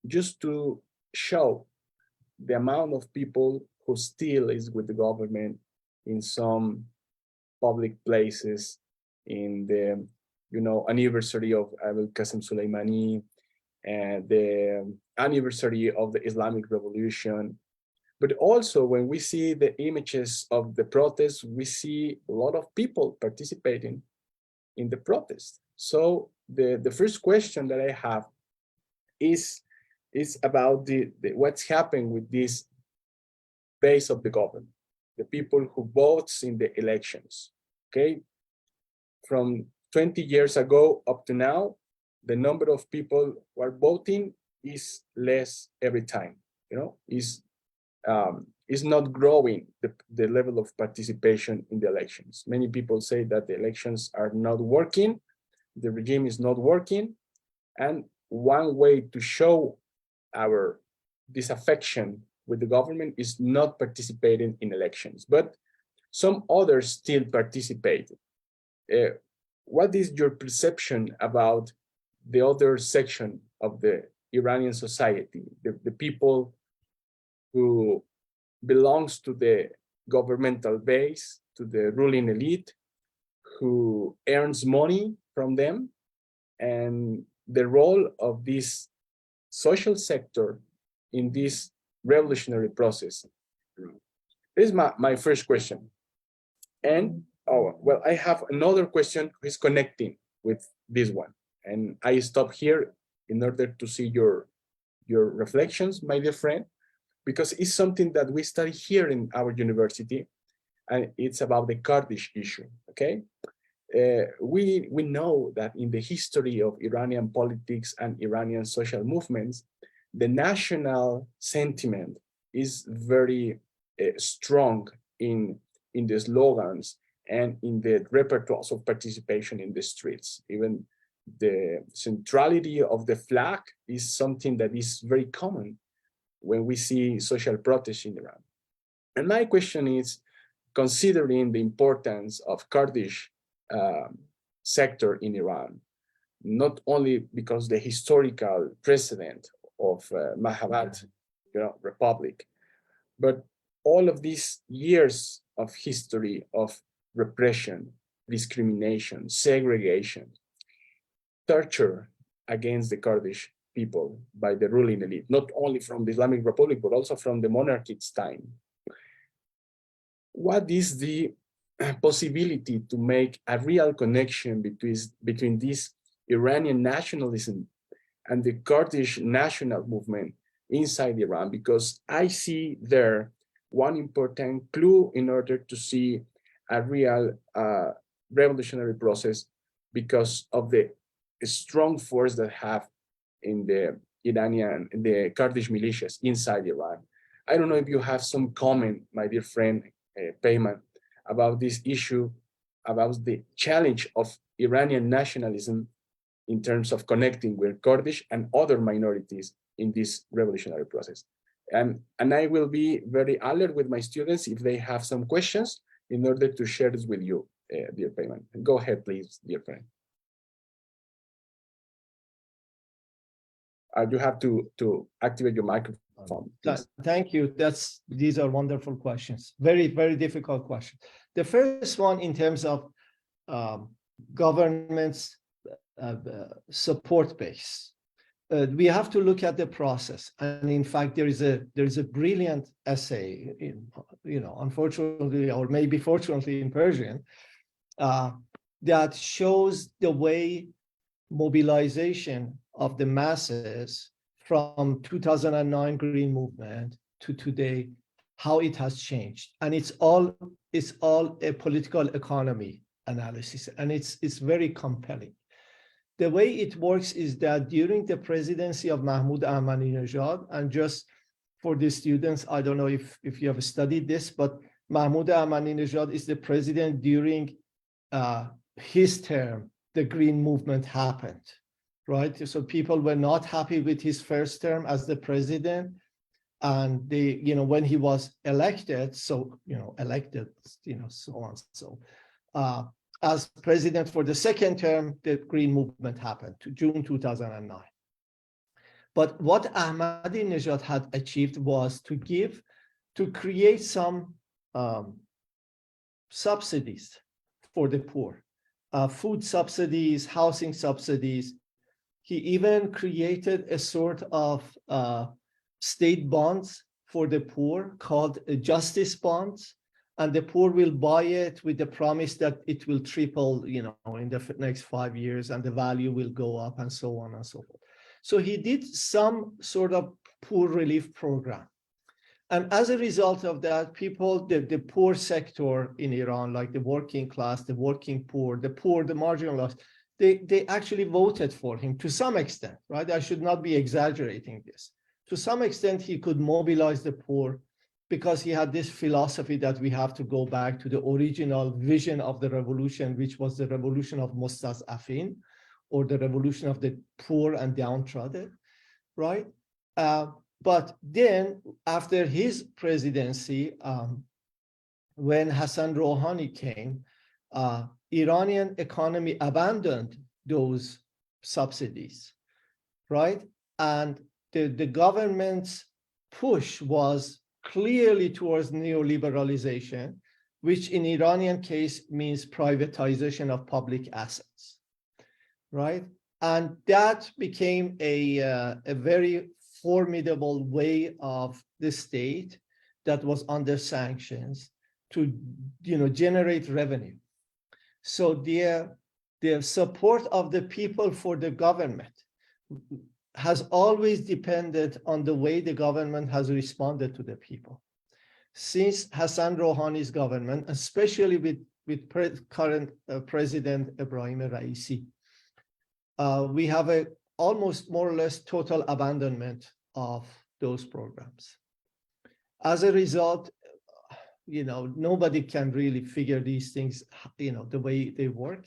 just to show the amount of people who still is with the government in some public places, in the anniversary of Abul Qasim Soleimani and the anniversary of the Islamic Revolution. But also when we see the images of the protests, we see a lot of people participating in the protest. So the first question that I have is about the what's happening with this base of the government, the people who votes in the elections. Okay, from 20 years ago up to now, the number of people who are voting is less every time. Is not growing the level of participation in the elections. Many people say that the elections are not working, the regime is not working, and one way to show our disaffection with the government is not participating in elections, but some others still participate. What is your perception about the other section of the Iranian society, the people who belongs to the governmental base, to the ruling elite, who earns money from them, and the role of this social sector in this revolutionary process. This is my first question. And well, I have another question which is connecting with this one. And I stop here in order to see your reflections, my dear friend, because it's something that we study here in our university, and it's about the Kurdish issue, okay? We know that in the history of Iranian politics and Iranian social movements, the national sentiment is very strong in the slogans and in the repertoires of participation in the streets. Even the centrality of the flag is something that is very common when we see social protests in Iran. And my question is, considering the importance of Kurdish sector in Iran, not only because the historical precedent of Mahabad, republic, but all of these years of history of repression, discrimination, segregation, torture against the Kurdish people by the ruling elite, not only from the Islamic Republic, but also from the monarch's time. What is the possibility to make a real connection between this Iranian nationalism and the Kurdish national movement inside Iran? Because I see there one important clue in order to see a real revolutionary process, because of the strong force that have in the Kurdish militias inside Iran. I don't know if you have some comment, my dear friend Peyman, about this issue, about the challenge of Iranian nationalism in terms of connecting with Kurdish and other minorities in this revolutionary process. And I will be very alert with my students if they have some questions in order to share this with you, dear Peyman. Go ahead, please, dear friend. You have to activate your microphone. Thank you. These are wonderful questions. Very, very difficult questions. The first one, in terms of government's support base, we have to look at the process. And in fact, there is a brilliant essay, unfortunately, or maybe fortunately, in Persian, that shows the way mobilization of the masses from 2009 Green Movement to today, how it has changed. And it's all a political economy analysis, and it's very compelling. The way it works is that during the presidency of Mahmoud Ahmadinejad, and just for the students, I don't know if you have studied this, but Mahmoud Ahmadinejad is the president during his term. The Green Movement happened, right? So people were not happy with his first term as the president, and when he was elected, so on. So as president for the second term, the Green Movement happened to June 2009. But what Ahmadinejad had achieved was to create some subsidies for the poor. Food subsidies, housing subsidies. He even created a sort of state bonds for the poor called justice bonds, and the poor will buy it with the promise that it will triple, in the next 5 years, and the value will go up, and so on and so forth. So he did some sort of poor relief program. And as a result of that, people, the poor sector in Iran, like the working class, the working poor, the marginalized, they actually voted for him to some extent, right? I should not be exaggerating this. To some extent, he could mobilize the poor because he had this philosophy that we have to go back to the original vision of the revolution, which was the revolution of Mustaz'afin, or the revolution of the poor and downtrodden, right? But then, after his presidency, when Hassan Rouhani came, Iranian economy abandoned those subsidies, right? And the government's push was clearly towards neoliberalization, which in Iranian case means privatization of public assets, right? And that became a very formidable way of the state that was under sanctions to generate revenue. So the support of the people for the government has always depended on the way the government has responded to the people. Since Hassan Rouhani's government, especially with current President Ibrahim Raisi, we have a almost more or less total abandonment of those programs. As a result, nobody can really figure these things, the way they work.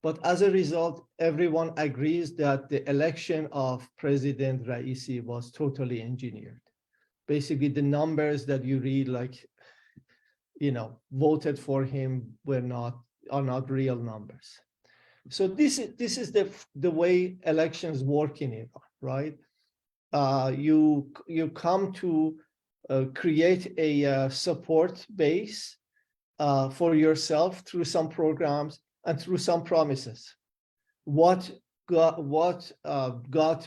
But as a result, everyone agrees that the election of President Raisi was totally engineered. Basically, the numbers that you read, like, voted for him are not real numbers. So this is the way elections work in Iran, right? You come to create a support base for yourself through some programs and through some promises. What got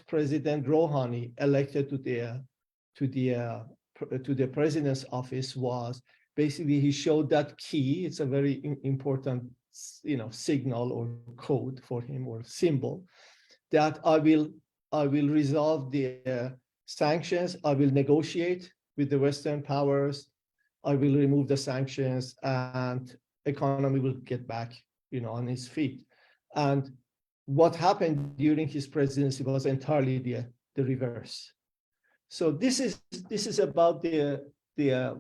President Rouhani elected to the president's office was basically he showed that key. It's a very important signal or code for him or symbol that I will resolve the sanctions. I will negotiate with the Western powers. I will remove the sanctions, and economy will get back, on its feet. And what happened during his presidency was entirely the reverse. So this is about the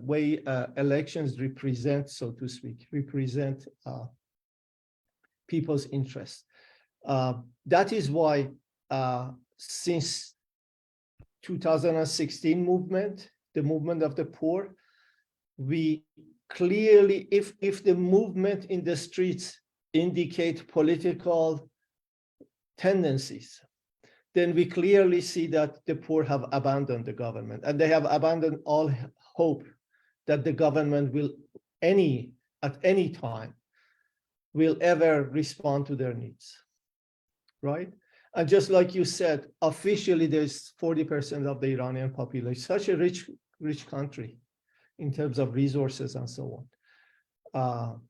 way elections represent, so to speak, people's interests. That is why since 2016 movement, the movement of the poor, we clearly, if the movement in the streets indicate political tendencies, then we clearly see that the poor have abandoned the government, and they have abandoned all hope that the government will at any time will ever respond to their needs, right? And just like you said, officially there's 40% of the Iranian population, such a rich country in terms of resources and so on.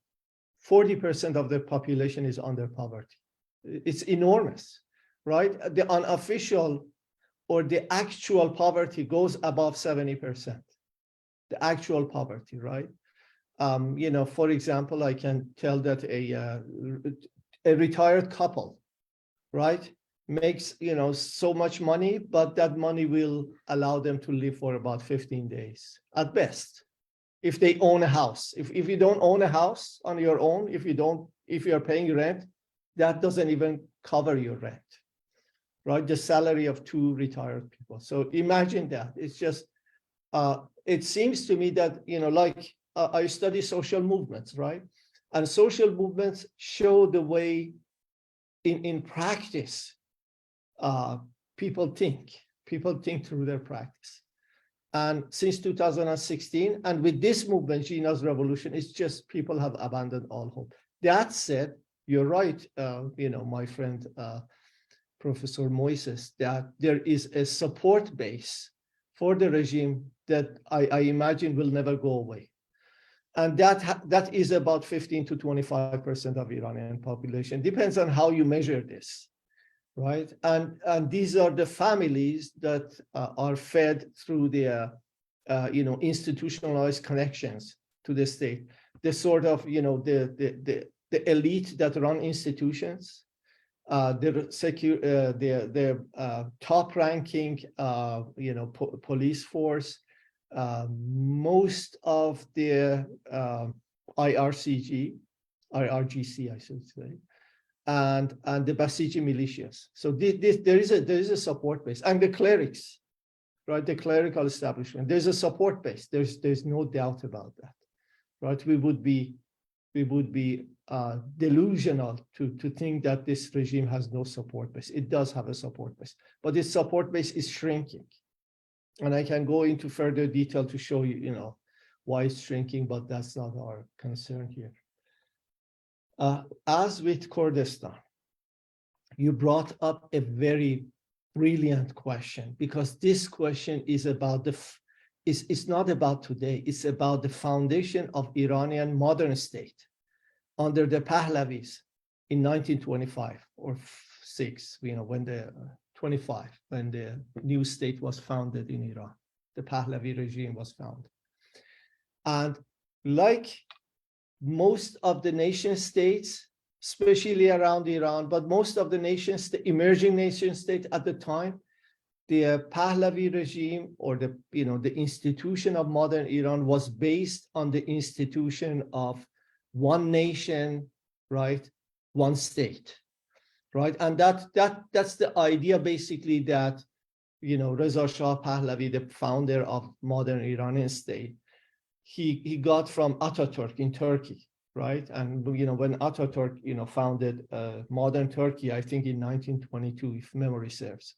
40% of the population is under poverty. It's enormous, right? The unofficial or the actual poverty goes above 70%. The actual poverty, right? For example, I can tell that a retired couple, right, makes so much money, but that money will allow them to live for about 15 days at best. If they own a house, if you don't own a house on your own, if you are paying rent, that doesn't even cover your rent, right? The salary of 2 retired people. So imagine that. It's just, it seems to me that, I study social movements, right? And social movements show the way in practice, people think through their practice. And since 2016, and with this movement, Gina's revolution, it's just people have abandoned all hope. That said, you're right, my friend, Professor Moises, that there is a support base for the regime that I imagine will never go away. And that is about 15 to 25% of Iranian population. Depends on how you measure this, right? And these are the families that are fed through the institutionalized connections to the state. The sort of the elite that run institutions, the top-ranking police force, most of the IRGC, I should say, and the Basiji militias. So there is a support base, and the clerics, right? The clerical establishment. There's a support base. There's no doubt about that, right? We would be delusional to think that this regime has no support base. It does have a support base, but its support base is shrinking. And I can go into further detail to show you, why it's shrinking, but that's not our concern here. As with Kurdistan, you brought up a very brilliant question, because this question is about it's not about today, it's about the foundation of Iranian modern state under the Pahlavis in 1925 or 6, when the 25, when the new state was founded in Iran, the Pahlavi regime was founded. And like most of the nation states, especially around Iran, but most of the nations, the emerging nation state at the time, the Pahlavi regime, or the institution of modern Iran, was based on the institution of one nation, right? One state, right? And that's the idea basically that, Reza Shah Pahlavi, the founder of modern Iranian state, he got from Ataturk in Turkey, right? And when Ataturk founded modern Turkey, I think in 1922, if memory serves,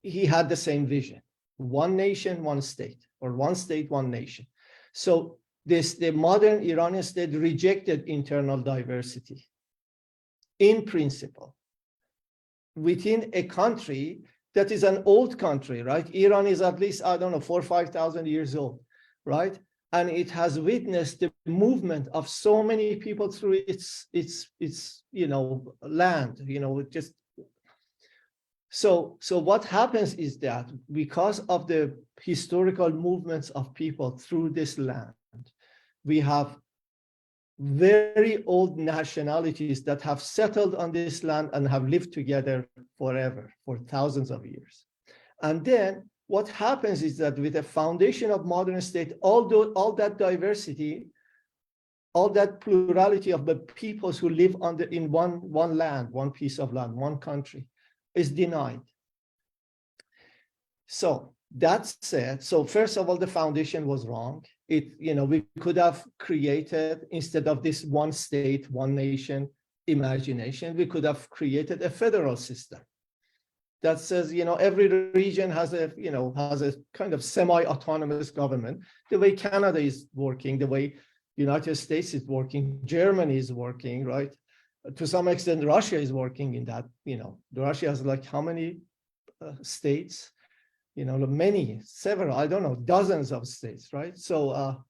he had the same vision: one nation, one state, or one state, one nation. So the modern Iranian state rejected internal diversity in principle within a country that is an old country, right? Iran is at least, 4,000 or 5,000 years old, right? And it has witnessed the movement of so many people through its land, just. So what happens is that because of the historical movements of people through this land, we have very old nationalities that have settled on this land and have lived together forever, for thousands of years. And then what happens is that with the foundation of modern state, all that diversity, all that plurality of the peoples who live in one land, one piece of land, one country, is denied. So that said, first of all, the foundation was wrong. We could have created, instead of this one state, one nation imagination, we could have created a federal system that says, every region has a kind of semi-autonomous government, the way Canada is working, the way United States is working, Germany is working, right? To some extent, Russia is working in that. Russia has like how many states? Many, several, I don't know, dozens of states, right? So,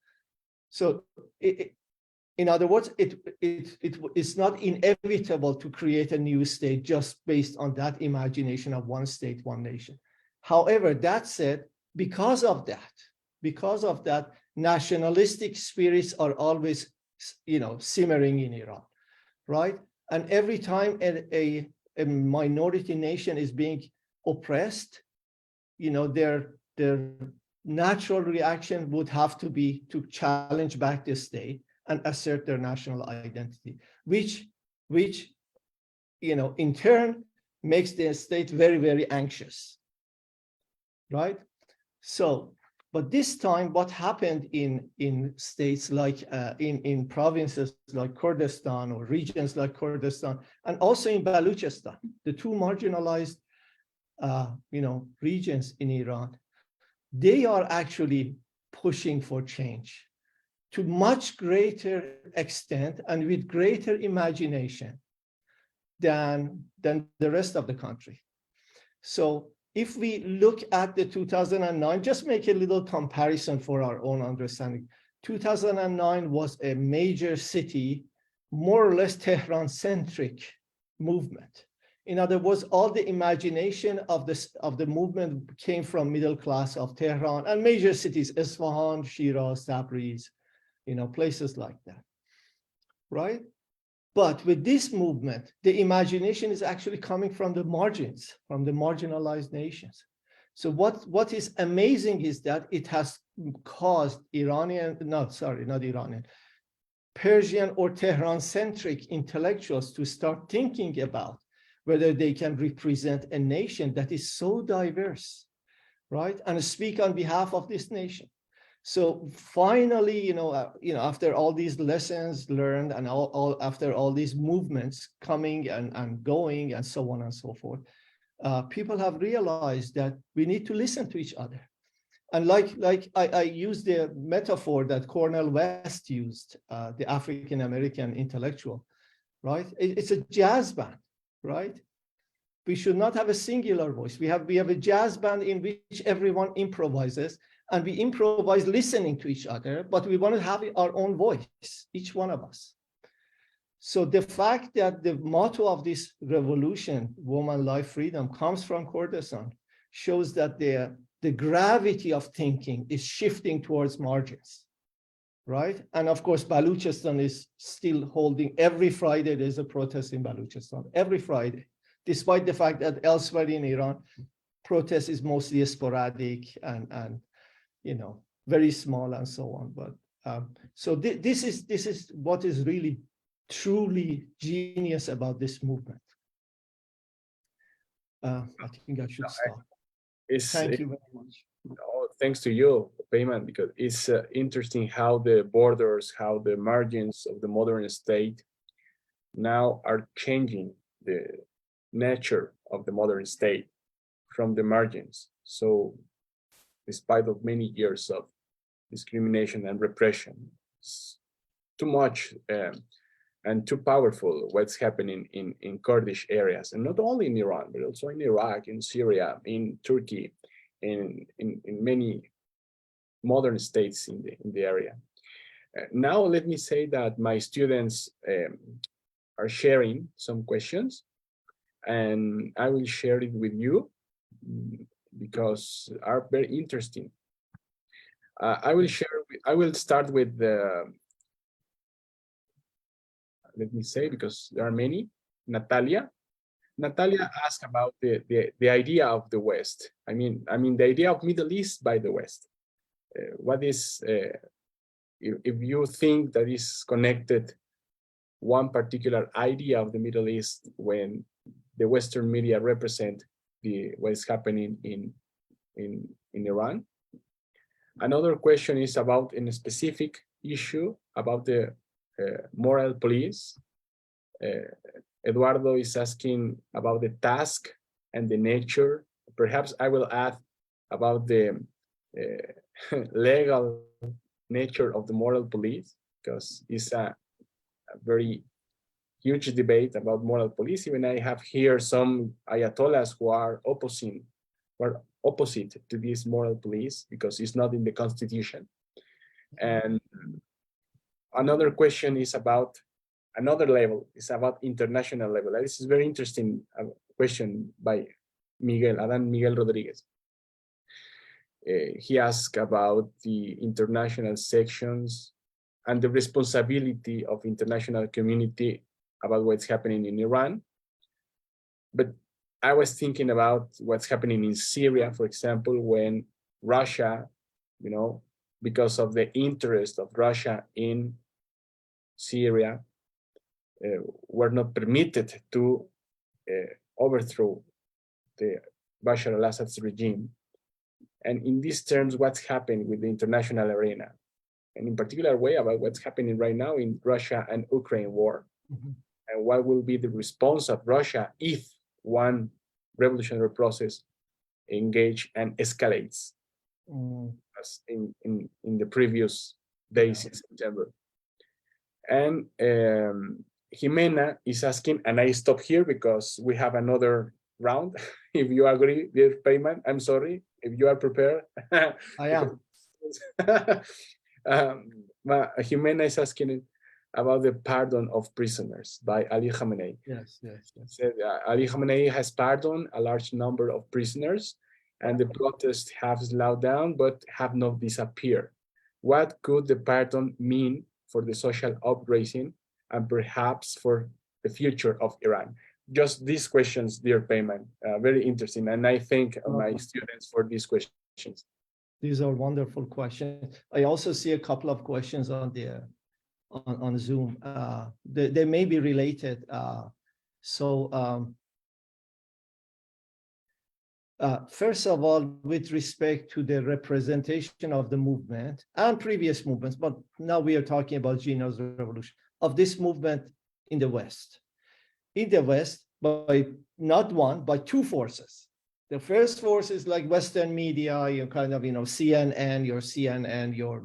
in other words, it's not inevitable to create a new state just based on that imagination of one state, one nation. However, that said, because of that, nationalistic spirits are always, simmering in Iran, right? And every time a minority nation is being oppressed, their natural reaction would have to be to challenge back the state and assert their national identity, which in turn makes the state very, very anxious, right? So, but this time, what happened in states like in provinces like Kurdistan, or regions like Kurdistan, and also in Baluchistan, the two marginalized regions in Iran, they are actually pushing for change to much greater extent and with greater imagination than the rest of the country. So if we look at the 2009, just make a little comparison for our own understanding. 2009 was a major city, more or less Tehran-centric movement. In other words, all the imagination of the movement came from middle class of Tehran and major cities, Isfahan, Shiraz, Tabriz, places like that, right? But with this movement, the imagination is actually coming from the margins, from the marginalized nations. So what is amazing is that it has caused Persian or Tehran-centric intellectuals to start thinking about whether they can represent a nation that is so diverse, right? And speak on behalf of this nation. So finally, after all these lessons learned and after all these movements coming and going and so on and so forth, people have realized that we need to listen to each other. And like I used the metaphor that Cornel West used, the African-American intellectual, right? It's a jazz band. right? We should not have a singular voice. We have a jazz band in which everyone improvises, and we improvise listening to each other, but we want to have our own voice, each one of us. So the fact that the motto of this revolution, woman, life, freedom, comes from Kurdistan shows that the gravity of thinking is shifting towards margins, right? And of course, Baluchistan is still holding, every Friday there's a protest in Baluchistan, every Friday, despite the fact that elsewhere in Iran, protest is mostly sporadic and you know, very small and so on. But so this is what is really truly genius about this movement. I think I should stop. Thank you very much. Oh, thanks to you, Payman, because it's interesting how the borders, how the margins of the modern state now are changing the nature of the modern state from the margins. So despite of many years of discrimination and repression, it's too much and too powerful what's happening in Kurdish areas, and not only in Iran, but also in Iraq, in Syria, in Turkey, in many modern states in the area. Now, let me say that my students are sharing some questions, and I will share it with you because are very interesting. I will start with the, let me say, because there are many. Natalia asked about the idea of the West. I mean the idea of Middle East by the West. What is, if you think that is connected one particular idea of the Middle East when the Western media represent what is happening in Iran. Another question is about a specific issue about the moral police. Eduardo is asking about the task and the nature. Perhaps I will add about the legal nature of the moral police, because it's a very huge debate about moral police. Even I have here some ayatollahs who are opposite to this moral police because it's not in the constitution. And another question is about another level, it's about international level. This is very interesting question by Adan Miguel Rodriguez. He asked about the international sections and the responsibility of international community about what's happening in Iran. But I was thinking about what's happening in Syria, for example, when Russia, you know, because of the interest of Russia in Syria, were not permitted to overthrow the Bashar al-Assad's regime. And in these terms, what's happened with the international arena, and in particular way about what's happening right now in Russia and Ukraine war, and what will be the response of Russia if one revolutionary process engage and escalates, as in the previous days in September. And Jimena is asking, and I stop here because we have another round. If you agree, dear Payman, I'm sorry, if you are prepared. I am. Jimena is asking about the pardon of prisoners by Ali Khamenei. Yes. Said, Ali Khamenei has pardoned a large number of prisoners, and the protests have slowed down but have not disappeared. What could the pardon mean for the social uprising and perhaps for the future of Iran? Just these questions, dear Payman, very interesting. And I thank my students for these questions. These are wonderful questions. I also see a couple of questions on the on Zoom. They may be related. First of all, with respect to the representation of the movement and previous movements, but now we are talking about Gina's revolution, of this movement in the West. In the West, by not one, but two forces. The first force is like Western media, your kind of, CNN, your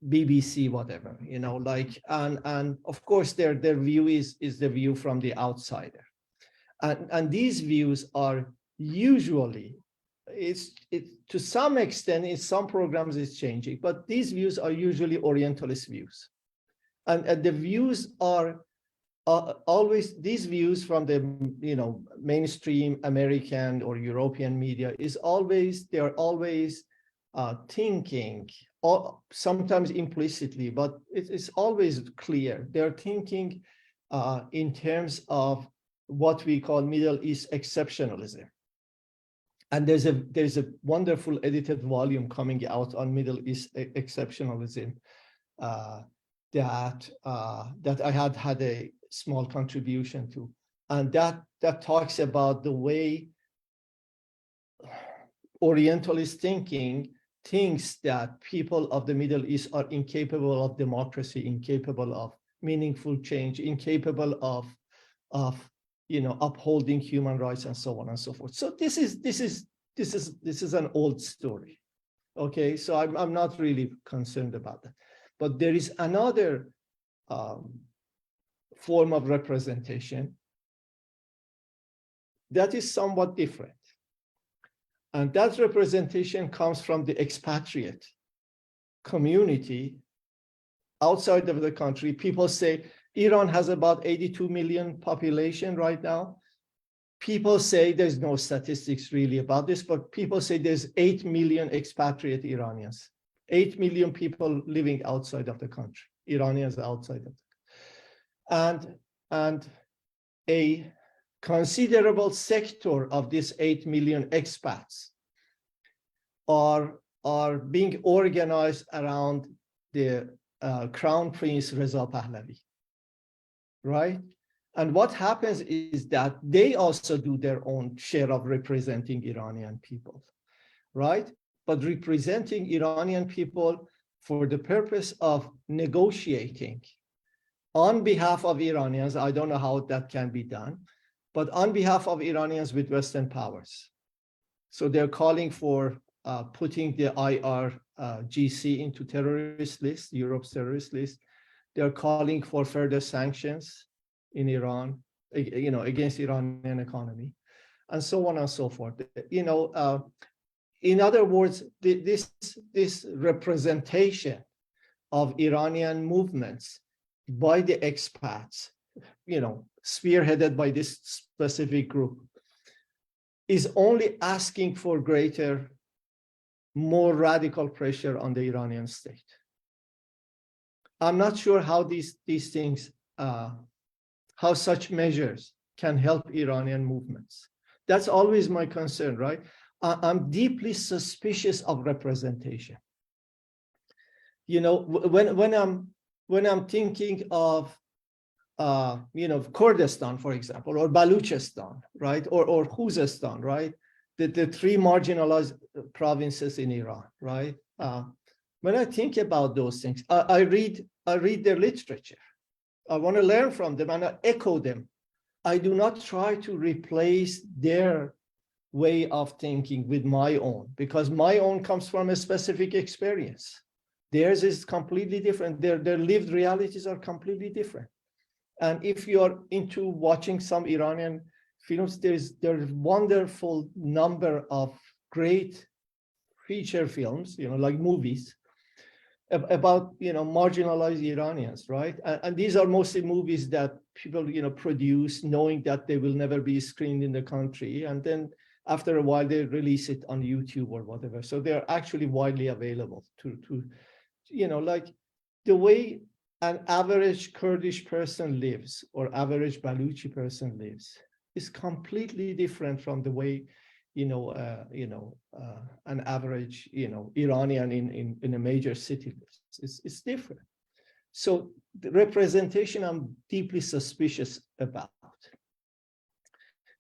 BBC, whatever, and of course their view is the view from the outsider. And these views are usually, to some extent, in some programs it's changing, but these views are usually Orientalist views. And the views are always, these views from the mainstream American or European media is always, they're always thinking, or sometimes implicitly, but it's always clear. They're thinking in terms of what we call Middle East exceptionalism. And there's a wonderful edited volume coming out on Middle East exceptionalism that I had a small contribution to, and that talks about the way Orientalist thinking thinks that people of the Middle East are incapable of democracy, incapable of meaningful change, incapable of upholding human rights, and so on and so forth. So this is an old story. Okay, so I'm not really concerned about that. But there is another form of representation that is somewhat different. And that representation comes from the expatriate community outside of the country. People say Iran has about 82 million population right now. People say there's no statistics really about this, but people say there's 8 million expatriate Iranians, 8 million people living outside of the country, Iranians outside of the country. And a considerable sector of these 8 million expats are being organized around the Crown Prince Reza Pahlavi, right? And what happens is that they also do their own share of representing Iranian people, right? But representing Iranian people for the purpose of negotiating on behalf of Iranians. I don't know how that can be done, but on behalf of Iranians with Western powers. So they're calling for putting the IRGC into terrorist list, Europe's terrorist list. They're calling for further sanctions in Iran, against Iranian economy, and so on and so forth. In other words, this representation of Iranian movements by the expats, spearheaded by this specific group, is only asking for greater, more radical pressure on the Iranian state. I'm not sure how these things, how such measures can help Iranian movements. That's always my concern, right? I'm deeply suspicious of representation. When I'm thinking of Kurdistan, for example, or Baluchistan, right, or Khuzestan, right, the three marginalized provinces in Iran, right? When I think about those things, I read their literature. I want to learn from them and I echo them. I do not try to replace their way of thinking with my own, because my own comes from a specific experience. Theirs is completely different. Their lived realities are completely different. And if you're into watching some Iranian films, there's wonderful number of great feature films, like movies about marginalized Iranians, right? And these are mostly movies that people produce knowing that they will never be screened in the country, and then after a while they release it on YouTube or whatever. So they're actually widely available to like the way an average Kurdish person lives or average Baluchi person lives is completely different from the way an average Iranian in a major city lives. It's different. So the representation I'm deeply suspicious about.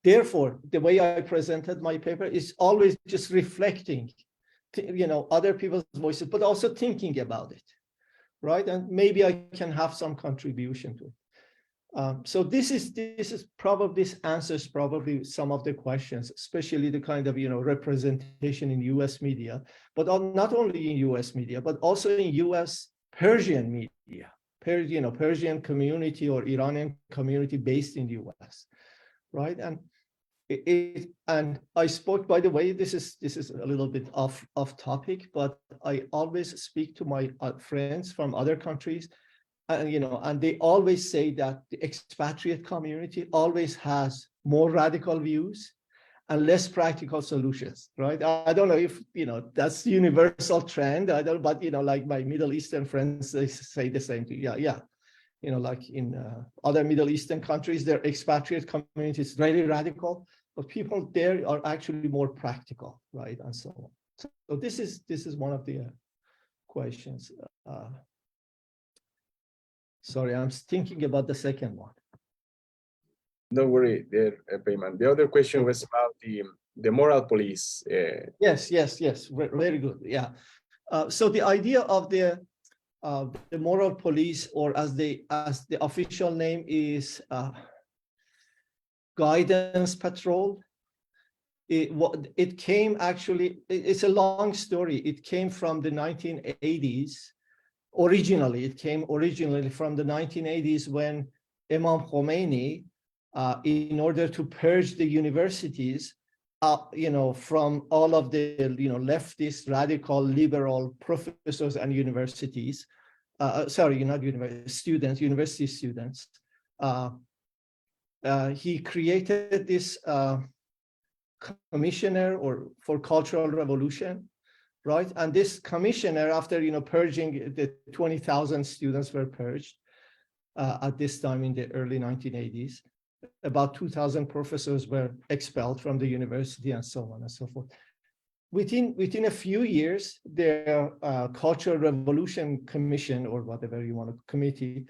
Therefore, the way I presented my paper is always just reflecting other people's voices, but also thinking about it, right? And maybe I can have some contribution to it. So this answers probably some of the questions, especially the kind of representation in U.S. media, but not only in U.S. media, but also in U.S. Persian media, Persian community or Iranian community based in the U.S. Right? And And I spoke, by the way, this is a little bit off topic, but I always speak to my friends from other countries, and and they always say that the expatriate community always has more radical views and less practical solutions, right? I don't know if that's the universal trend. I don't, but like my Middle Eastern friends, they say the same thing. Yeah. Like in other Middle Eastern countries, their expatriate community is really radical, but people there are actually more practical, right? And so on. So this is one of the questions. Sorry, I'm thinking about the second one. Don't worry, there, Payman. The other question was about the moral police. Yes. Very good. Yeah. So the idea of the moral police, or as the official name is guidance patrol. It came actually, it's a long story. It came from the 1980s. Originally, it came from the 1980s when Imam Khomeini, in order to purge the universities, from all of the, leftist, radical, liberal professors and universities, sorry, not students, university students, he created this commissioner for cultural revolution, right? And this commissioner, after purging, the 20,000 students were purged at this time in the early 1980s. About 2,000 professors were expelled from the university, and so on and so forth. Within a few years, the Cultural Revolution Commission, or whatever you want to, committee,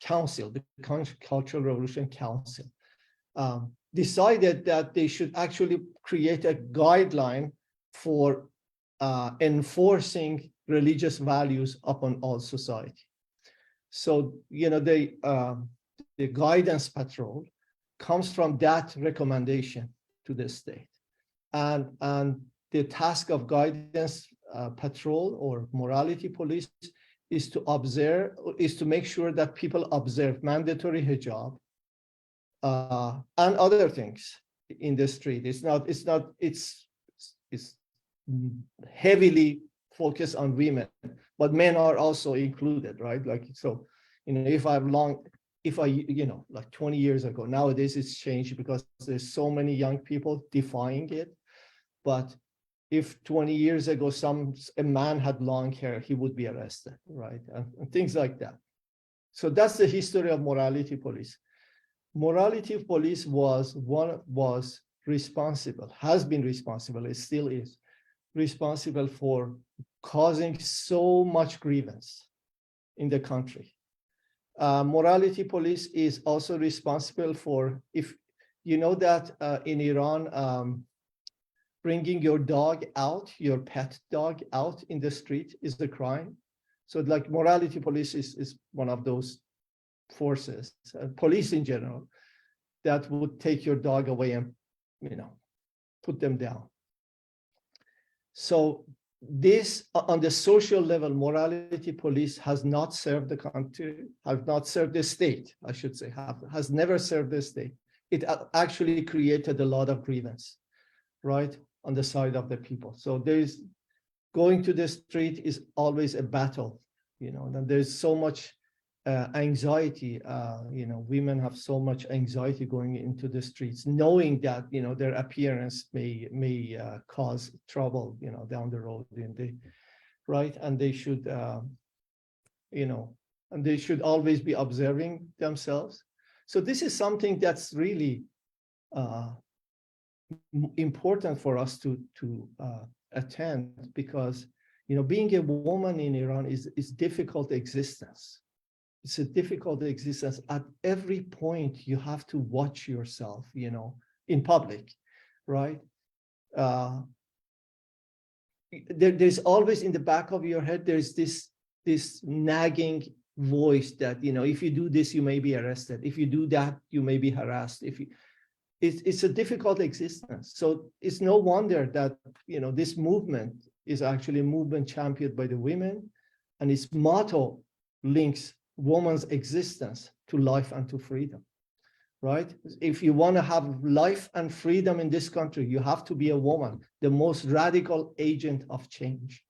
council, the Cultural Revolution Council, decided that they should actually create a guideline for enforcing religious values upon all society. So, the guidance patrol comes from that recommendation to the state. And the task of guidance patrol or morality police is to make sure that people observe mandatory hijab and other things in the street. It's heavily focused on women, but men are also included, right? Like, so, if I, like 20 years ago, nowadays it's changed because there's so many young people defying it. But if 20 years ago, a man had long hair, he would be arrested, right? And things like that. So that's the history of morality police. Morality police has been responsible, it still is responsible for causing so much grievance in the country. Morality police is also responsible for, if you know that in Iran, bringing your dog out, your pet dog out in the street is a crime. So like morality police is one of those forces, police in general, that would take your dog away and, put them down. So this, on the social level, morality police has not served the country, have not served the state, I should say, has never served the state. It actually created a lot of grievance, right, on the side of the people. So there's going to the street is always a battle, and there's so much anxiety. Women have so much anxiety going into the streets, knowing that their appearance may cause trouble down the road, right? And they should and they should always be observing themselves. So this is something that's really important for us to attend, because being a woman in Iran is difficult existence. It's a difficult existence. At every point, you have to watch yourself, in public, right? There's always in the back of your head, there's this nagging voice that, if you do this, you may be arrested. If you do that, you may be harassed. It's a difficult existence. So it's no wonder that, this movement is actually a movement championed by the women, and its motto links woman's existence to life and to freedom, right? If you want to have life and freedom in this country, you have to be a woman, the most radical agent of change,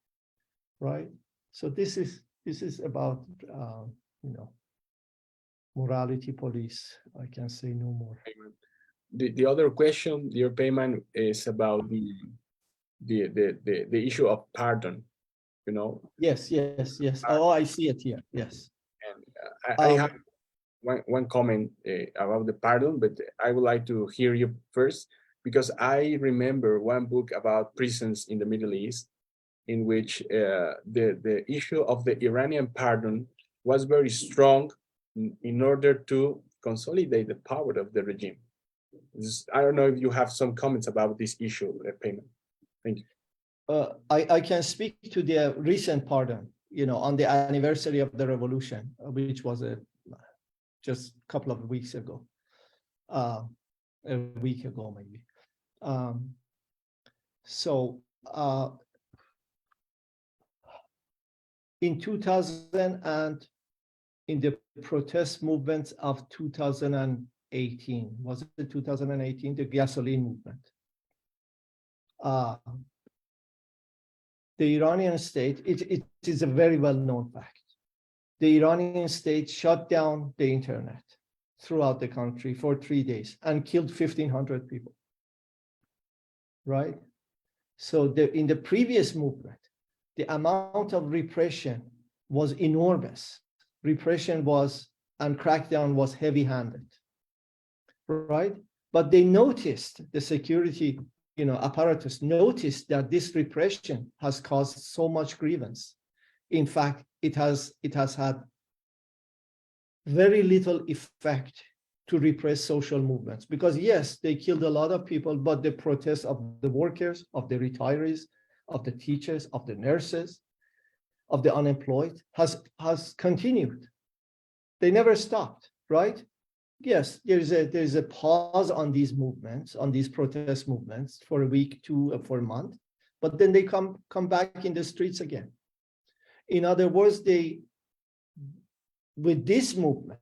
right? So this is about morality police. I can say no more. The other question, dear Payman, is about the issue of pardon. You know. Yes. Oh, I see it here. Yes. And I have one comment about the pardon, but I would like to hear you first, because I remember one book about prisons in the Middle East, in which the issue of the Iranian pardon was very strong in order to consolidate the power of the regime. I don't know if you have some comments about this issue, Payman. Thank you. I can speak to the recent pardon, on the anniversary of the revolution, which was just a couple of weeks ago, a week ago maybe. In 2000 and in the protest movements of 2018, was it 2018, the gasoline movement? The Iranian state, it is a very well-known fact. The Iranian state shut down the internet throughout the country for 3 days and killed 1,500 people, right? So in the previous movement, the amount of repression was enormous. Repression was, and crackdown was heavy-handed, right? But they noticed, the security apparatus noticed that this repression has caused so much grievance. In fact, it has had very little effect to repress social movements, because yes, they killed a lot of people, but the protests of the workers, of the retirees, of the teachers, of the nurses, of the unemployed has continued. They never stopped, right? Yes, there's a pause on these movements, on these protest movements for a week, for a month, but then they come back in the streets again. In other words, with this movement,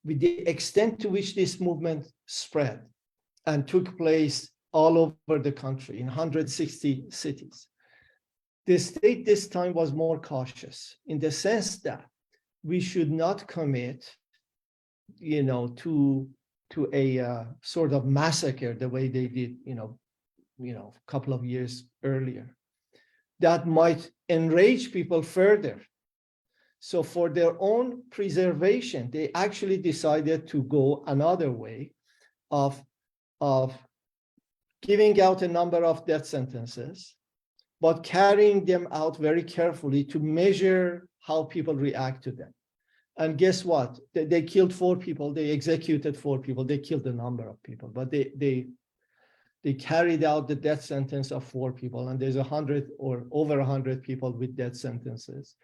with the extent to which this movement spread and took place all over the country in 160 cities, the state this time was more cautious, in the sense that we should not commit to a sort of massacre the way they did, a couple of years earlier. That might enrage people further. So for their own preservation, they actually decided to go another way of giving out a number of death sentences, but carrying them out very carefully to measure how people react to them. And guess what? They killed 4 people. They executed 4 people. They killed a number of people, but they carried out the death sentence of 4 people. And there's 100 or over 100 people with death sentences,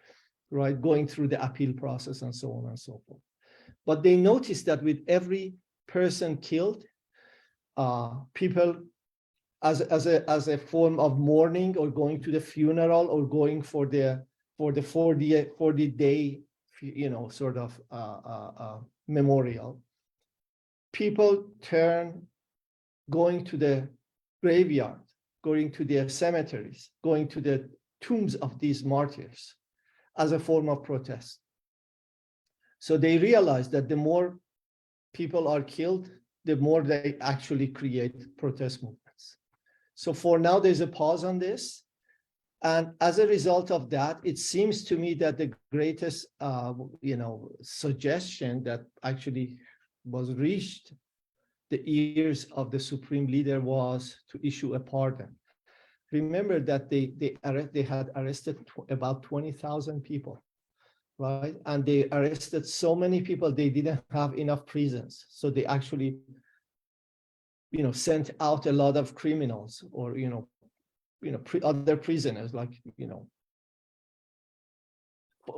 right? Going through the appeal process and so on and so forth. But they noticed that with every person killed, people as a form of mourning, or going to the funeral, or going for the 40-day sort of memorial, people turn going to the graveyard, going to the cemeteries, going to the tombs of these martyrs as a form of protest. So they realize that the more people are killed, the more they actually create protest movements. So for now, there's a pause on this. And as a result of that, it seems to me that the greatest, suggestion that actually was reached the ears of the supreme leader was to issue a pardon. Remember that they had arrested about 20,000 people, right? And they arrested so many people, they didn't have enough prisons. So they actually, sent out a lot of criminals, or, other prisoners, like,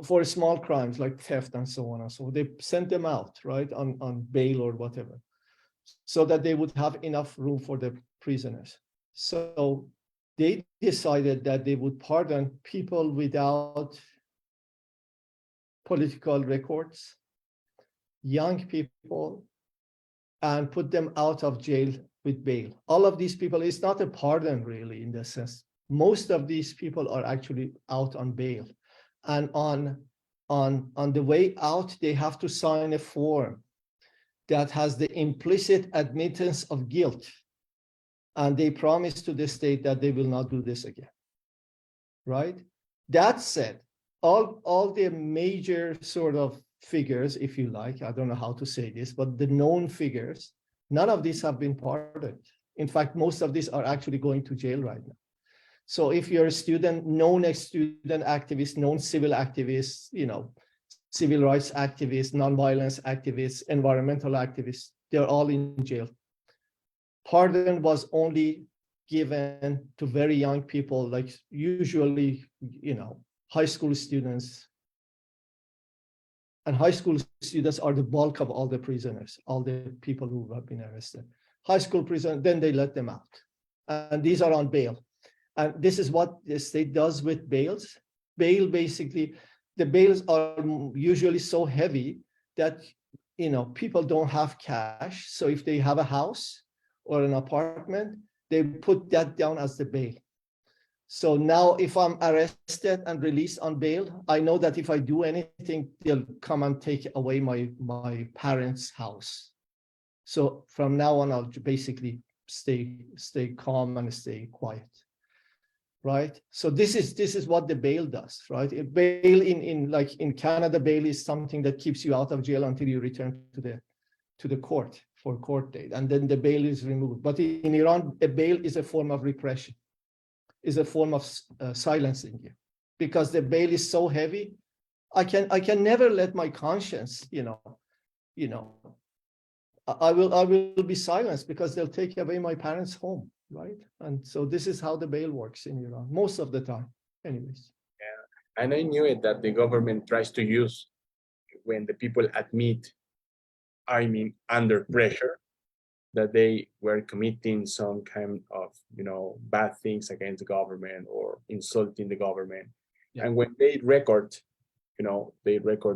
for small crimes like theft and so on and so on. They sent them out, right, on bail or whatever, so that they would have enough room for the prisoners. So they decided that they would pardon people without political records, young people, and put them out of jail with bail. All of these people, it's not a pardon really in the sense. Most of these people are actually out on bail. And on the way out, they have to sign a form that has the implicit admittance of guilt. And they promise to the state that they will not do this again, right? That said, all the major sort of figures, if you like, I don't know how to say this, but the known figures, none of these have been pardoned. In fact, most of these are actually going to jail right now. So if you're a student, known student activist, known civil activists, civil rights activists, nonviolence activists, environmental activists, they're all in jail. Pardon was only given to very young people, like usually, high school students. And high school students are the bulk of all the prisoners, all the people who have been arrested. High school prison, then they let them out. And these are on bail. And this is what the state does with bails. Bail, basically, the bails are usually so heavy that, people don't have cash. So if they have a house or an apartment, they put that down as the bail. So now if I'm arrested and released on bail, I know that if I do anything, they'll come and take away my parents' house. So from now on, I'll basically stay calm and stay quiet, right? So this is what the bail does, right? A bail in Canada, bail is something that keeps you out of jail until you return to the court for court date, and then the bail is removed. But in Iran, a bail is a form of repression, is a form of silencing you, because the bail is so heavy. I can never let my conscience, I will be silenced because they'll take away my parents' home, right? And so this is how the bail works in Iran most of the time, anyways. Yeah, and I knew it that the government tries to use when the people admit, under pressure, that they were committing some kind of, bad things against the government or insulting the government. Yeah. And when they record,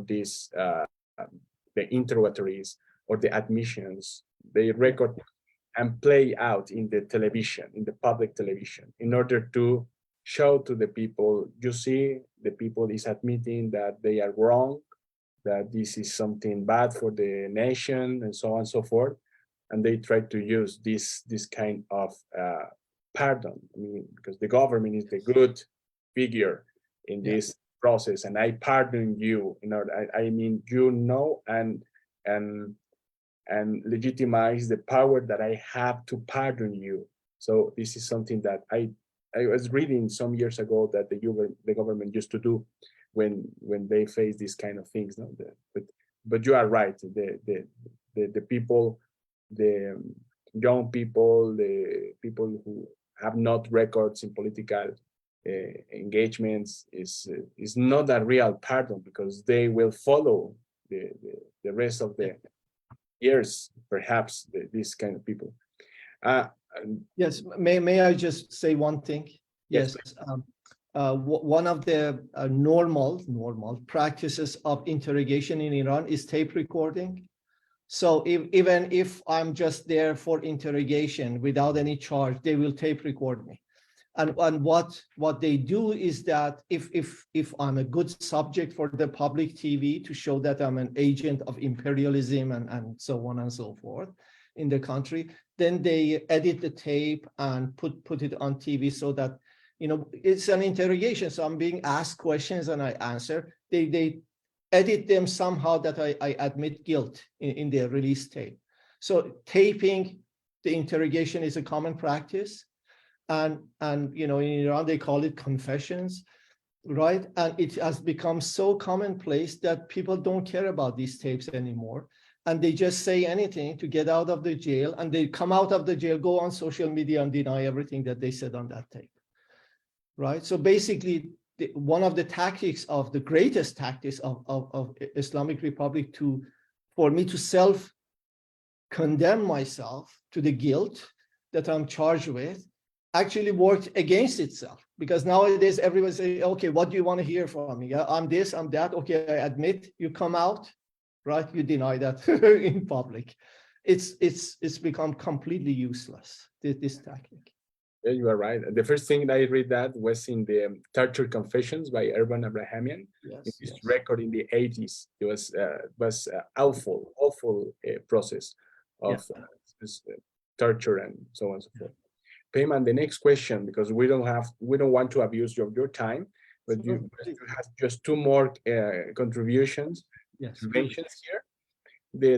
this, the interrogatories or the admissions, they record and play out in the television, in the public television, in order to show to the people, you see, the people is admitting that they are wrong, that this is something bad for the nation, and so on and so forth. And they try to use this kind of pardon. Because the government is the good figure in this process, and I pardon you. And legitimize the power that I have to pardon you. So this is something that I was reading some years ago that the government used to do when they face these kind of things. No? But you are right. The people, the young people, the people who have not records in political engagements is not a real pardon, because they will follow the rest of the years, perhaps, this kind of people. Yes, may I just say one thing? Yes. One of the normal practices of interrogation in Iran is tape recording. So even if I'm just there for interrogation without any charge, they will tape record me. And what they do is that if I'm a good subject for the public TV to show that I'm an agent of imperialism and so on and so forth in the country, then they edit the tape and put it on TV so that, it's an interrogation. So I'm being asked questions and I answer. They edit them somehow that I admit guilt in their release tape. So taping the interrogation is a common practice. And in Iran, they call it confessions, right? And it has become so commonplace that people don't care about these tapes anymore. And they just say anything to get out of the jail. And they come out of the jail, go on social media and deny everything that they said on that tape, right? So basically, one of the tactics of the greatest tactics of Islamic Republic for me to self-condemn myself to the guilt that I'm charged with actually worked against itself, because nowadays everyone say, okay, what do you want to hear from me? I'm this, I'm that. Okay, I admit. You come out, right? You deny that in public. it's become completely useless, this tactic. Yeah, you are right. The first thing I read that was in the Torture Confessions by Erban Abrahamian. In Yes, this yes. record in the 80s, it was awful process Yeah. of torture and so on and so forth. Payman, the next question, because we don't want to abuse your time, but you have just two more contributions, Yes, interventions here.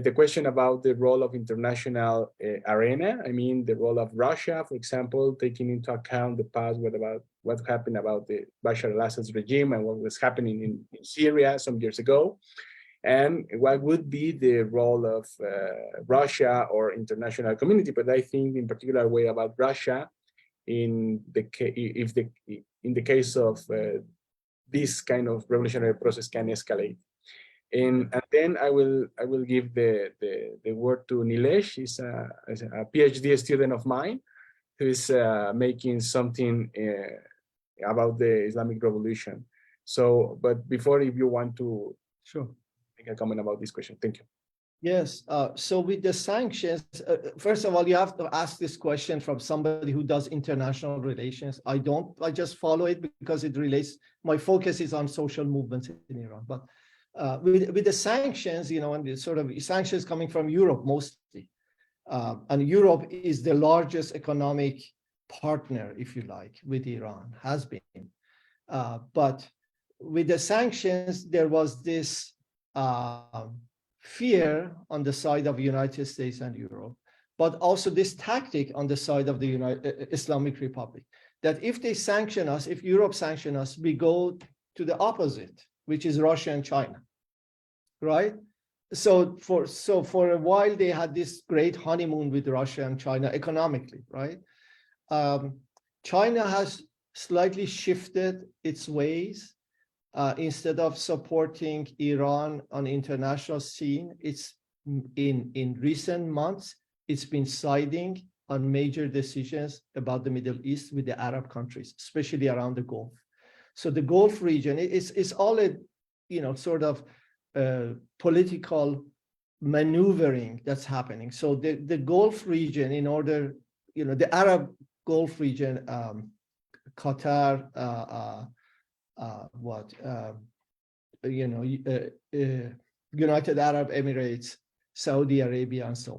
The question about the role of international arena, I mean, the role of Russia, for example, taking into account the past, what happened about the Bashar al-Assad's regime and what was happening in Syria some years ago, and what would be the role of Russia or international community. But I think in particular way about Russia in the case of this kind of revolutionary process can escalate. And then I will give the word to Nilesh. He's a PhD student of mine who is making something about the Islamic Revolution. So, but before, if you want to sure. make a comment about this question, thank you. Yes. So with the sanctions, first of all, you have to ask this question from somebody who does international relations. I don't. I just follow it because it relates. My focus is on social movements in Iran. But with the sanctions, and the sort of sanctions coming from Europe mostly, and Europe is the largest economic partner, if you like, with Iran, has been. But with the sanctions, there was this fear on the side of the United States and Europe, but also this tactic on the side of the Islamic Republic, that if they sanction us, if Europe sanction us, we go to the opposite, which is Russia and China, right? So for a while, they had this great honeymoon with Russia and China economically, right? China has slightly shifted its ways. Instead of supporting Iran on the international scene, it's in recent months, it's been siding on major decisions about the Middle East with the Arab countries, especially around the Gulf. So the Gulf region is all a, sort of political maneuvering that's happening. So the Gulf region, in order, the Arab Gulf region, Qatar, United Arab Emirates, Saudi Arabia, and so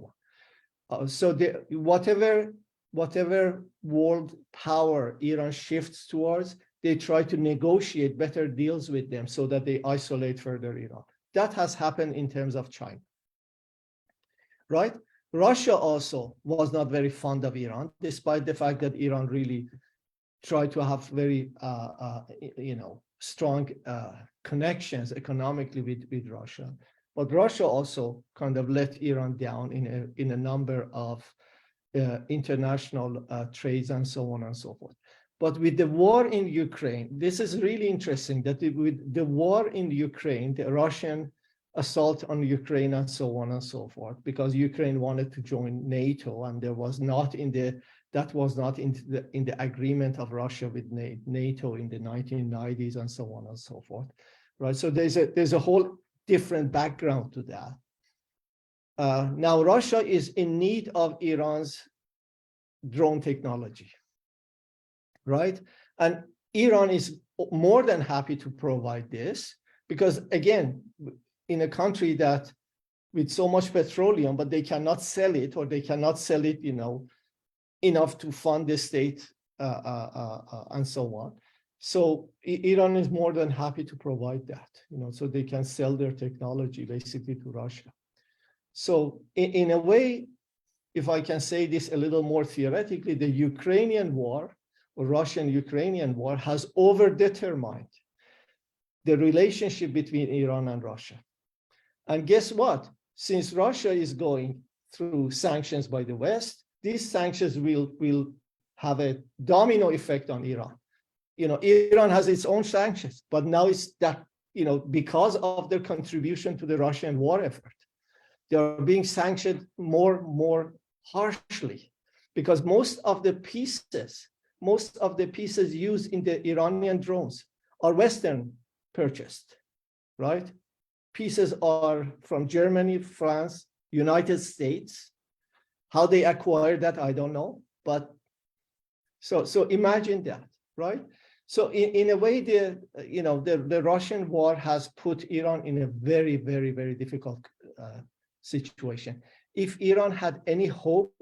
on. So whatever world power Iran shifts towards, they try to negotiate better deals with them so that they isolate further Iran. That has happened in terms of China, right? Russia also was not very fond of Iran, despite the fact that Iran really try to have very, strong connections economically with Russia. But Russia also kind of let Iran down in a number of international trades and so on and so forth. But with the war in Ukraine, this is really interesting that with the war in Ukraine, the Russian assault on Ukraine and so on and so forth, because Ukraine wanted to join NATO and there was not that was not in the agreement of Russia with NATO in the 1990s and so on and so forth, right? So there's a whole different background to that. Now Russia is in need of Iran's drone technology, right? And Iran is more than happy to provide this because, again, in a country that with so much petroleum, but they cannot sell it, or they cannot sell it, enough to fund the state and so on. So Iran is more than happy to provide that, so they can sell their technology basically to Russia. So in a way, if I can say this a little more theoretically, the Ukrainian war, or Russian-Ukrainian war, has overdetermined the relationship between Iran and Russia. And guess what? Since Russia is going through sanctions by the West, these sanctions will have a domino effect on Iran. Iran has its own sanctions, but now it's that, because of their contribution to the Russian war effort, they are being sanctioned more harshly, because most of the pieces used in the Iranian drones are Western purchased, right? Pieces are from Germany, France, United States, How they acquired that, I don't know. But so imagine that, right? So in a way, the Russian war has put Iran in a very, very, very difficult situation. If Iran had any hope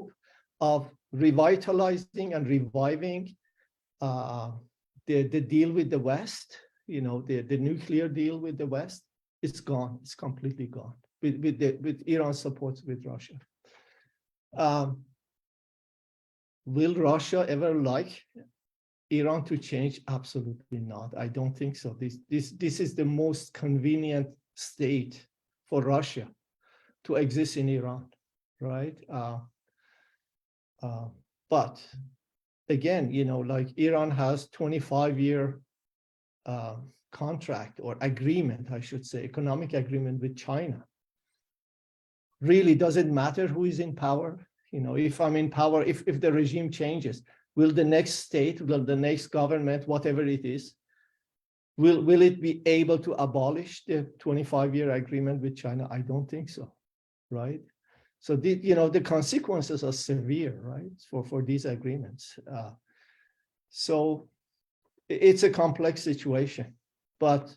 of revitalizing and reviving the deal with the West, the nuclear deal with the West, it's gone. It's completely gone with Iran's support with Russia. Will Russia ever like Iran to change? Absolutely not. I don't think so. This is the most convenient state for Russia to exist in Iran, right? But again, like Iran has 25-year contract or agreement, I should say, economic agreement with China. Really, does it matter who is in power? If I'm in power, if the regime changes, will the next state, will the next government, whatever it is, will it be able to abolish the 25-year agreement with China? I don't think so, right? So the consequences are severe, right, for these agreements. So it's a complex situation, but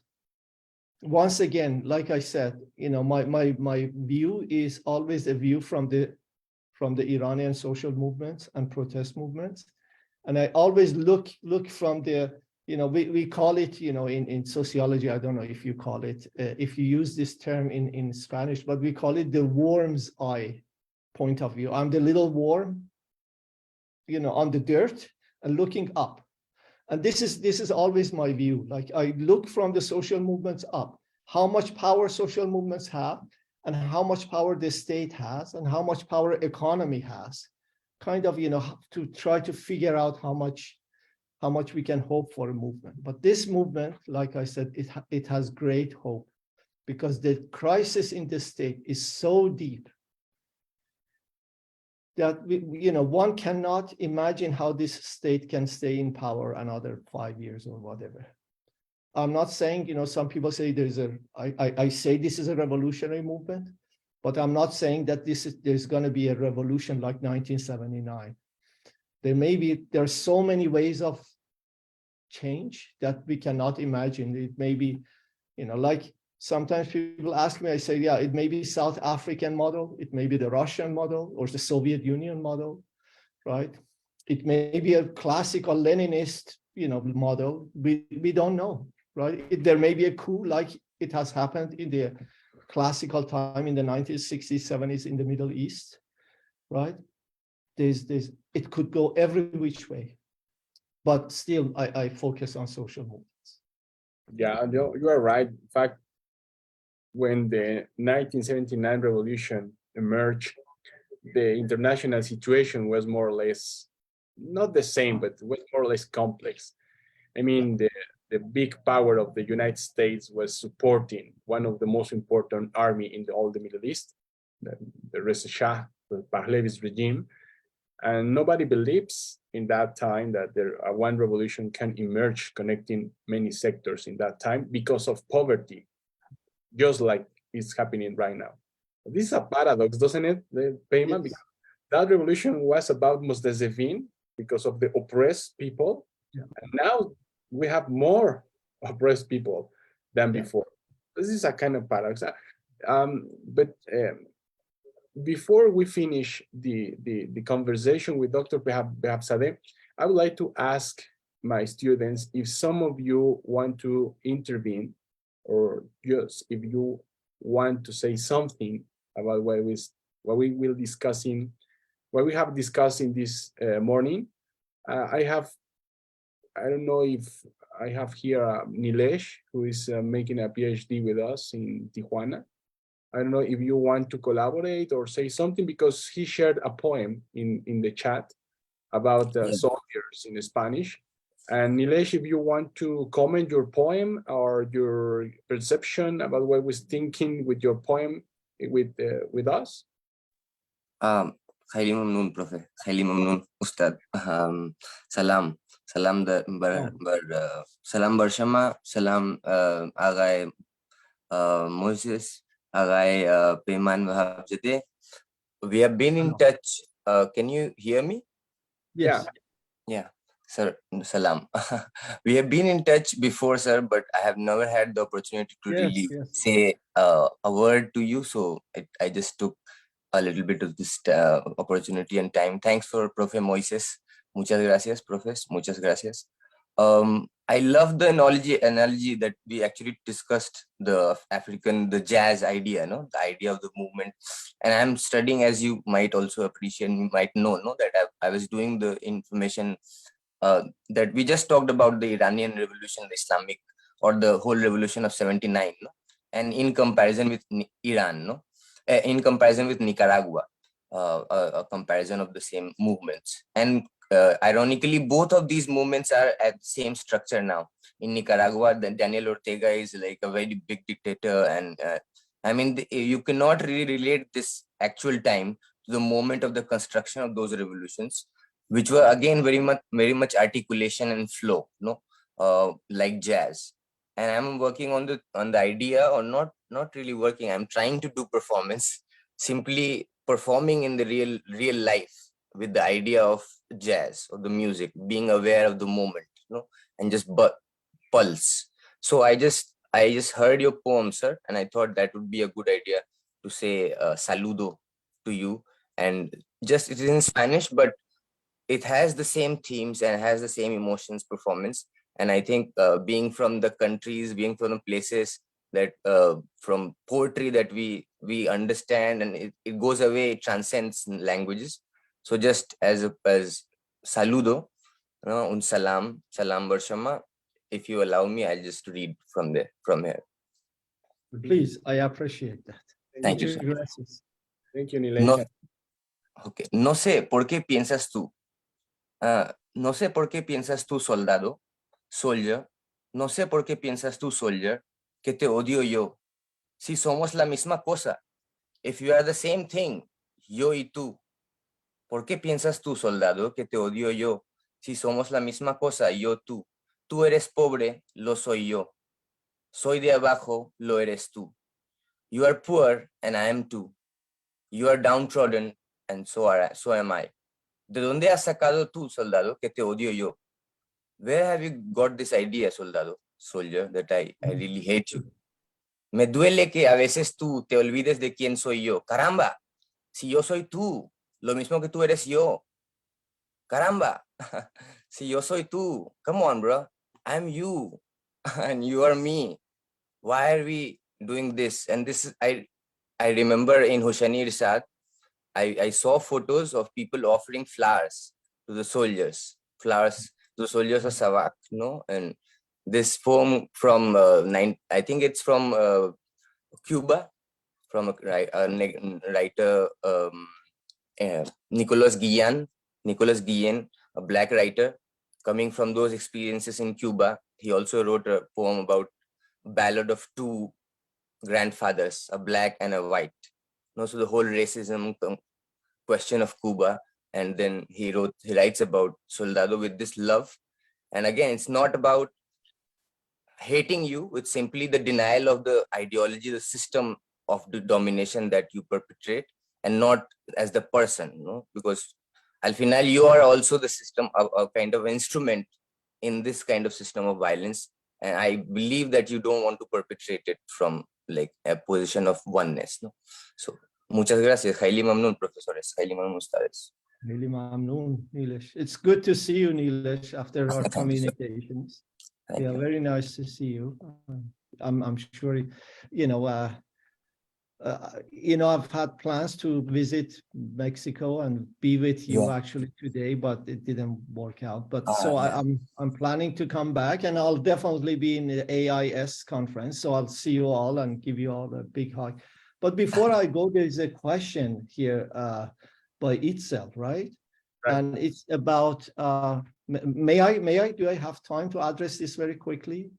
once again, like I said, my view is always a view from the Iranian social movements and protest movements, and I always look from the we call it in sociology, I don't know if you call it if you use this term in Spanish, but we call it the worm's eye point of view. I'm the little worm on the dirt and looking up. And this is always my view. Like I look from the social movements up, how much power social movements have, and how much power the state has, and how much power economy has, kind of to try to figure out how much we can hope for a movement. But this movement, like I said, it has great hope, because the crisis in the state is so deep that one cannot imagine how this state can stay in power another 5 years or whatever. I'm not saying, some people say I say this is a revolutionary movement, but I'm not saying that there's going to be a revolution like 1979. There are so many ways of change that we cannot imagine. It may be, like sometimes people ask me, I say, yeah, it may be South African model, it may be the Russian model or the Soviet Union model, right? It may be a classical Leninist, model. We don't know, right? There may be a coup like it has happened in the classical time in the 1960s, 70s in the Middle East, right? It could go every which way, but still I focus on social movements. Yeah, you are right. In fact, when the 1979 revolution emerged, the international situation was more or less not the same, but was more or less complex. I mean, the big power of the United States was supporting one of the most important army in all the Middle East, the Reza Shah, the Pahlavi's regime. And nobody believes in that time that one revolution can emerge connecting many sectors in that time because of poverty, just like it's happening right now. This is a paradox, doesn't it, Peyman? Yes. That revolution was about Mostazevin because of the oppressed people. Yeah. And now we have more oppressed people than before. This is a kind of paradox. But before we finish the conversation with Dr. Behabzadeh, I would like to ask my students if some of you want to intervene, or just if you want to say something about what we will discussing, what we have discussed in this morning. I don't know if I have here Nilesh, who is making a PhD with us in Tijuana. I don't know if you want to collaborate or say something, because he shared a poem in the chat about soldiers in Spanish. And Nilesh, if you want to comment your poem or your perception about what was thinking with your poem with us. Highly mamnoon, Prof. Highly mamnoon, Ustad. Salam. Salam salam Barshama. Salam Agay Moses. Agay Peyman Behabzadeh. We have been in touch can you hear me? Yes. Yeah, sir, salam. We have been in touch before, sir, but I have never had the opportunity to really say a word to you. So I just took a little bit of this opportunity and time. Thanks for Profe Moises. Muchas gracias, Profes. Muchas gracias. I love the analogy that we actually discussed the jazz idea, no, the idea of the movement. And I'm studying, as you might also appreciate, you might know, no, that I was doing the information that we just talked about the Iranian Revolution, the Islamic, or the whole revolution of 79, no? And in comparison with Iran, no, in comparison with Nicaragua, a comparison of the same movements. And ironically, both of these movements are at the same structure now. In Nicaragua, Daniel Ortega is like a very big dictator, and I mean, you cannot really relate this actual time to the moment of the construction of those revolutions, which were again very much articulation and flow, no, like jazz. And I'm working on the idea, or not really working. I'm trying to do performance, simply performing in the real life with the idea of jazz or the music, being aware of the moment, you know, and just pulse. So I just heard your poem, sir, and I thought that would be a good idea to say saludo to you. And just, it is in Spanish, but it has the same themes and has the same emotions performance. And I think being from the countries, being from the places that from poetry that we understand, and it goes away, it transcends languages. So just as saludo, un salam barshama, if you allow me, I'll just read from here. Please, I appreciate that. Thank you, sir. Gracias. Thank you, Nilesh. Okay. No sé por qué piensas tú. No sé por qué piensas tú, soldado, soldier. No sé por qué piensas tú, soldier, que te odio yo. Si somos la misma cosa. If you are the same thing, yo y tú. ¿Por qué piensas tú, soldado, que te odio yo? Si somos la misma cosa, yo, tú. Tú eres pobre, lo soy yo. Soy de abajo, lo eres tú. You are poor, and I am too. You are downtrodden, and so am I. ¿De dónde has sacado tú, soldado, que te odio yo? Where have you got this idea, soldado, soldier, that I really hate you? Me duele que a veces tú te olvides de quién soy yo. Caramba, si yo soy tú, lo mismo que tú eres yo. Caramba, si yo soy tú. Come on, bro. I'm you, and you are me. Why are we doing this? And this is, I remember in Hoshani Irsad, I saw photos of people offering flowers to the soldiers, flowers to the soldiers of Savak, no? And this poem from, I think it's from Cuba, from a writer, Nicolas Guillen, a black writer, coming from those experiences in Cuba. He also wrote a poem about ballad of two grandfathers, a black and a white. No, so the whole racism question of Cuba, and then he writes about Soldado with this love. And again, it's not about hating you, it's simply the denial of the ideology, the system of the domination that you perpetrate, and not as the person, no? Because al final you are also the system, a kind of instrument in this kind of system of violence. And I believe that you don't want to perpetrate it from like a position of oneness, no? So muchas gracias. Highly mamnoon, profesores. Highly mamnoon, ustedes. Highly mamnoon, Nilesh. It's good to see you, Nilesh, after our communications. Yeah, very nice to see you. I'm sure, I've had plans to visit Mexico and be with you actually today, but it didn't work out. But so I'm planning to come back, and I'll definitely be in the AIS conference. So I'll see you all and give you all a big hug. But before I go, there's a question here by itself, right? And it's about, may I, do I have time to address this very quickly?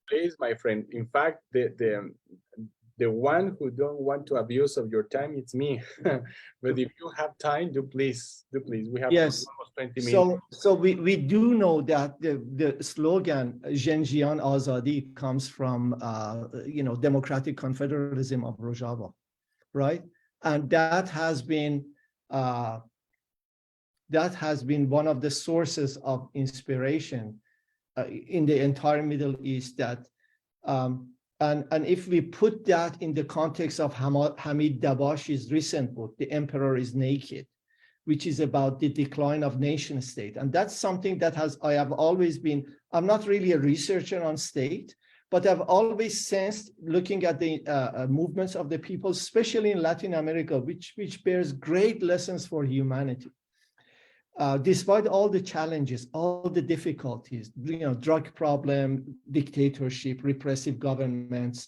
Please, my friend. In fact, the one who don't want to abuse of your time, it's me. But if you have time, do please. We have almost 20 minutes. So we do know that the slogan Genjian Azadi comes from democratic confederalism of Rojava, right? And that has been that has been one of the sources of inspiration in the entire Middle East. That and if we put that in the context of Hamid Dabashi's recent book, The Emperor is Naked, which is about the decline of nation state. And that's something that I have always been, I'm not really a researcher on state, but I've always sensed, looking at the movements of the people, especially in Latin America, which bears great lessons for humanity. Despite all the challenges, all the difficulties, drug problem, dictatorship, repressive governments,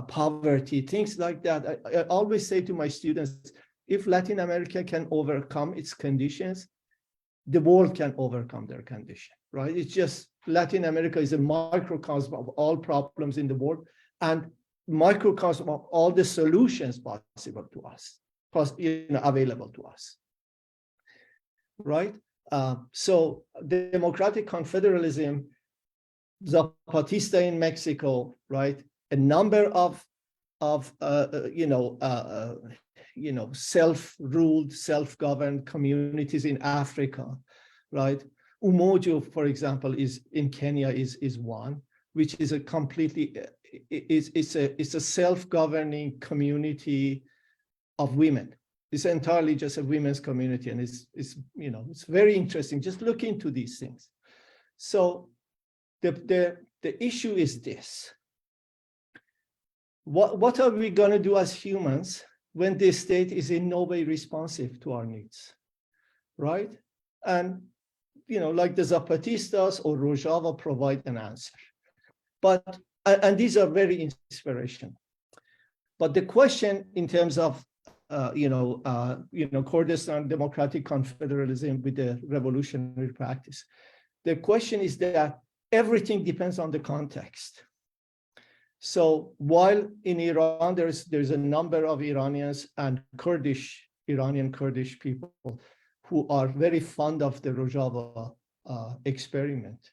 poverty, things like that. I always say to my students, if Latin America can overcome its conditions, the world can overcome their condition, right? It's just Latin America is a microcosm of all problems in the world and microcosm of all the solutions possible to us, available to us. Right? So democratic confederalism, Zapatista in Mexico, right? A number of self-ruled, self-governed communities in Africa, right? Umoja, for example, is in Kenya is one, which is a completely it's a self-governing community of women. It's entirely just a women's community, and it's very interesting. Just look into these things. So the issue is this: what are we going to do as humans when the state is in no way responsive to our needs, right? And like the Zapatistas or Rojava provide an answer, and these are very inspirational. But the question in terms of Kurdistan democratic confederalism with the revolutionary practice. The question is that everything depends on the context. So while in Iran, there's a number of Iranians and Iranian Kurdish people who are very fond of the Rojava experiment.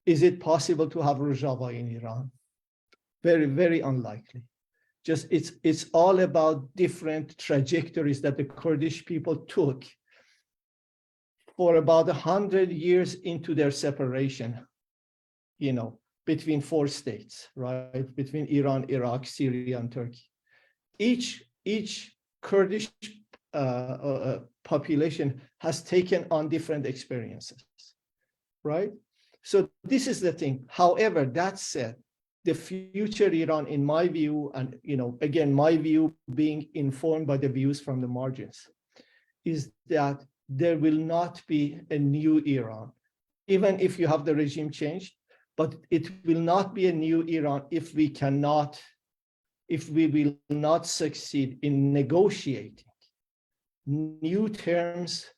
Is it possible to have Rojava in Iran? Very, very unlikely. Just it's all about different trajectories that the Kurdish people took for about 100 years into their separation, between four states, right? Between Iran, Iraq, Syria, and Turkey. Each Kurdish population has taken on different experiences, right? So this is the thing. However, that said, the future Iran, in my view, and again, my view being informed by the views from the margins, is that there will not be a new Iran, even if you have the regime changed, but it will not be a new Iran if we will not succeed in negotiating new terms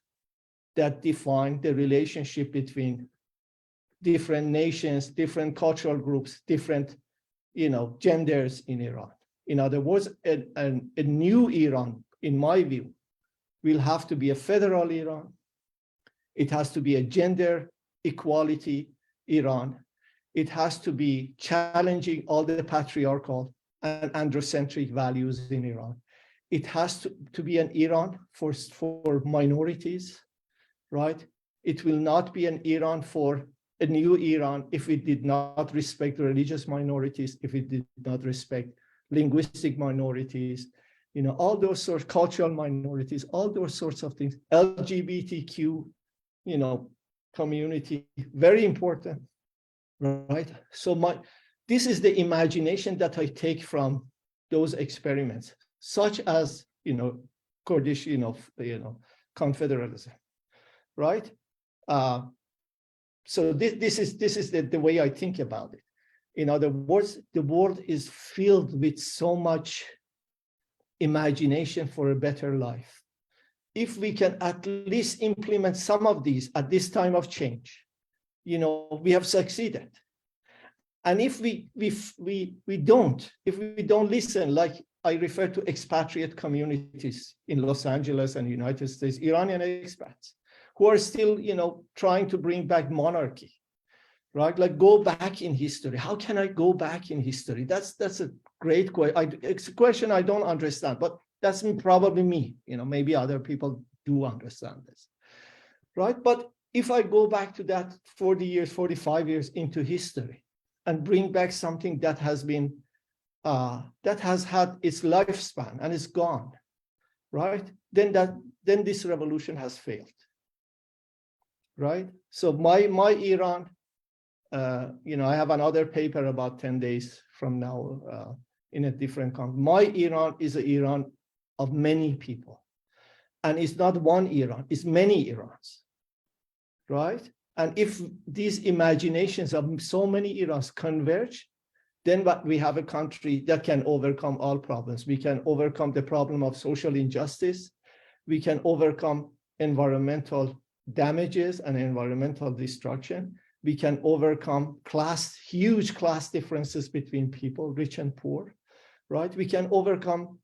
that define the relationship between different nations, different cultural groups, different, genders in Iran. In other words, a new Iran, in my view, will have to be a federal Iran. It has to be a gender equality Iran. It has to be challenging all the patriarchal and androcentric values in Iran. It has to be an Iran for minorities, right? It will not be an Iran for a new Iran if it did not respect religious minorities, if it did not respect linguistic minorities, all those sorts, cultural minorities, all those sorts of things, LGBTQ, community, very important, right? So this is the imagination that I take from those experiments, such as, Kurdish, confederalism, right? So this is the way I think about it. In other words, the world is filled with so much imagination for a better life. If we can at least implement some of these at this time of change, we have succeeded. And if we don't listen, like I refer to expatriate communities in Los Angeles and United States, Iranian expats, who are still, trying to bring back monarchy, right? Like, go back in history. How can I go back in history? That's a great question. It's a question I don't understand, but that's probably me. Maybe other people do understand this. right? But if I go back to that 40 years, 45 years into history and bring back something that has been, that has had its lifespan and is gone, right? Then this revolution has failed, right? So my Iran, I have another paper about 10 days from now in a different country. My Iran is an Iran of many people. And it's not one Iran, it's many Irans, right? And if these imaginations of so many Irans converge, then we have a country that can overcome all problems. We can overcome the problem of social injustice. We can overcome environmental damages and environmental destruction. We can overcome huge class differences between people, rich and poor, right? We can overcome,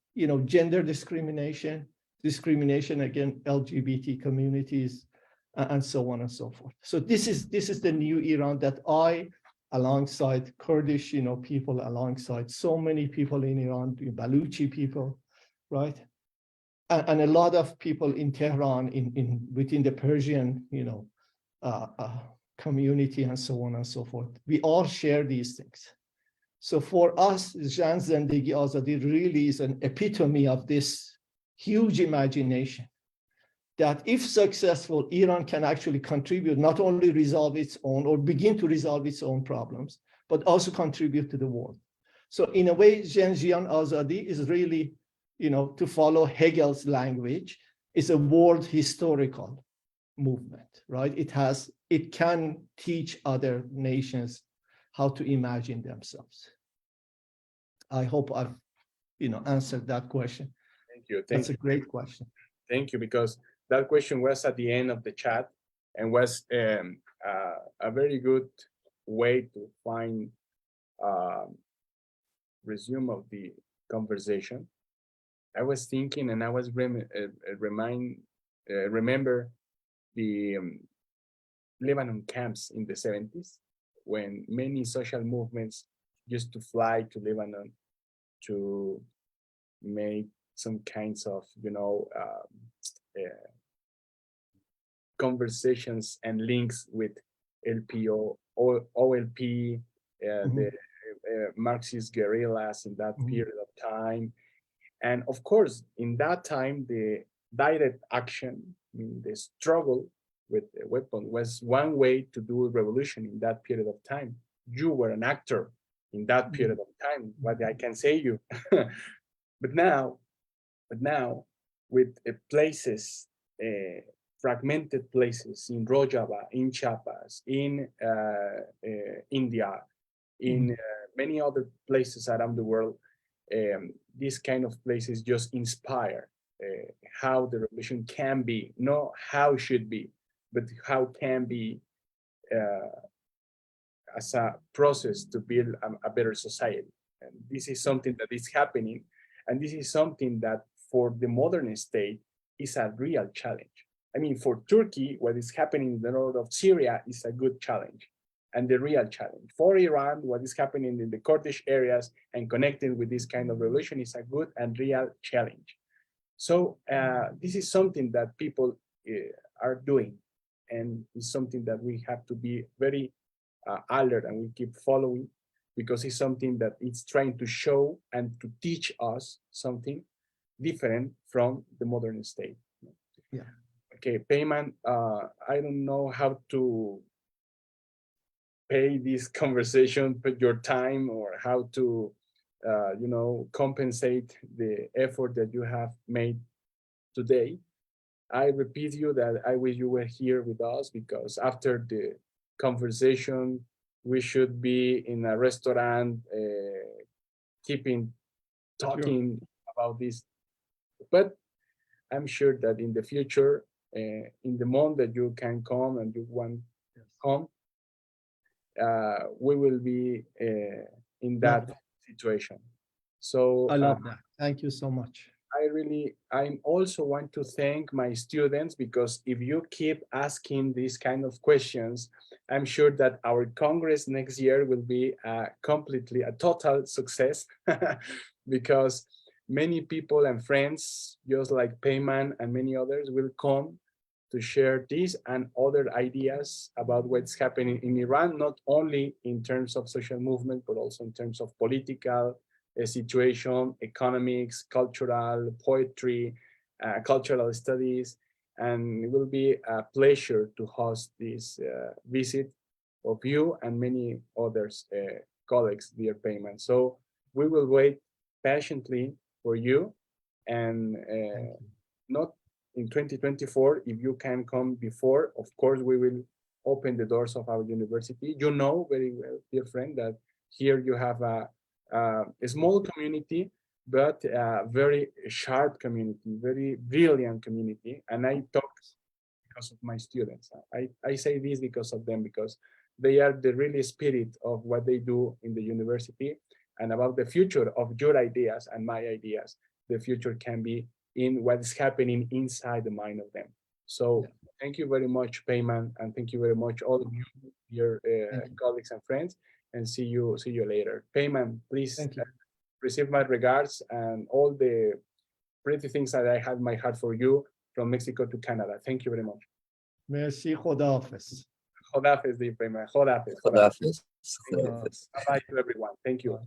gender discrimination against LGBT communities, and so on and so forth. So this is the new Iran that I, alongside Kurdish, people, alongside so many people in Iran, Baluchi people, right, and a lot of people in Tehran, within the Persian, community, and so on and so forth. We all share these things. So for us, Jan Zendegi Azadi really is an epitome of this huge imagination that if successful, Iran can actually contribute, not only resolve its own or begin to resolve its own problems, but also contribute to the world. So in a way, Janjian Azadi is really, to follow Hegel's language, is a world historical movement, right? It can teach other nations how to imagine themselves. I hope I've, answered that question. Thank you. That's a great question. Thank you, because that question was at the end of the chat and was a very good way to find resume of the conversation. I was thinking, and I was remember the Lebanon camps in the 70s, when many social movements used to fly to Lebanon to make some kinds of, conversations and links with LPO, OLP, the Marxist guerrillas in that period of time. And of course, in that time, the direct action, the struggle with the weapon was one way to do a revolution in that period of time. You were an actor in that period of time, what I can say you. But now, with places, fragmented places in Rojava, in Chiapas, in India, in many other places around the world, these kind of places just inspire how the revolution can be, not how it should be, but how can be as a process to build a better society. And this is something that is happening, and this is something that for the modern state is a real challenge. I mean, for Turkey, what is happening in the north of Syria is a good challenge and the real challenge. For Iran, what is happening in the Kurdish areas and connecting with this kind of revolution is a good and real challenge. So this is something that people are doing, and it's something that we have to be very alert and we keep following, because it's something that it's trying to show and to teach us something different from the modern state. Yeah. Okay, Payman, I don't know how to pay this conversation, but your time, or how to, compensate the effort that you have made today. I repeat you that I wish you were here with us, because after the conversation, we should be in a restaurant, talking about this. But I'm sure that in the future, in the month that you can come and you want to come, we will be in that situation. So I love that. Thank you so much. I also want to thank my students, because if you keep asking these kind of questions, I'm sure that our Congress next year will be a total success, because many people and friends, just like Payman and many others, will come to share this and other ideas about what's happening in Iran, not only in terms of social movement, but also in terms of political situation, economics, cultural, poetry, cultural studies. And it will be a pleasure to host this visit of you and many others, colleagues, dear Payman. So we will wait patiently for you, and not in 2024, if you can come before, of course, we will open the doors of our university. You know very well, dear friend, that here you have a small community, but a very sharp community, very brilliant community. And I talk because of my students. I say this because of them, because they are the really spirit of what they do in the university, and about the future of your ideas and my ideas. The future can be in what is happening inside the mind of them. So thank you very much, Payman, and thank you very much, all of you, your colleagues and friends, and see you later. Payman, please receive my regards and all the pretty things that I have in my heart for you from Mexico to Canada. Thank you very much. Merci, Khuda Hafiz. Khuda Hafiz, dear Payman. Khuda Hafiz. Khuda Hafiz. Bye-bye to everyone. Thank you.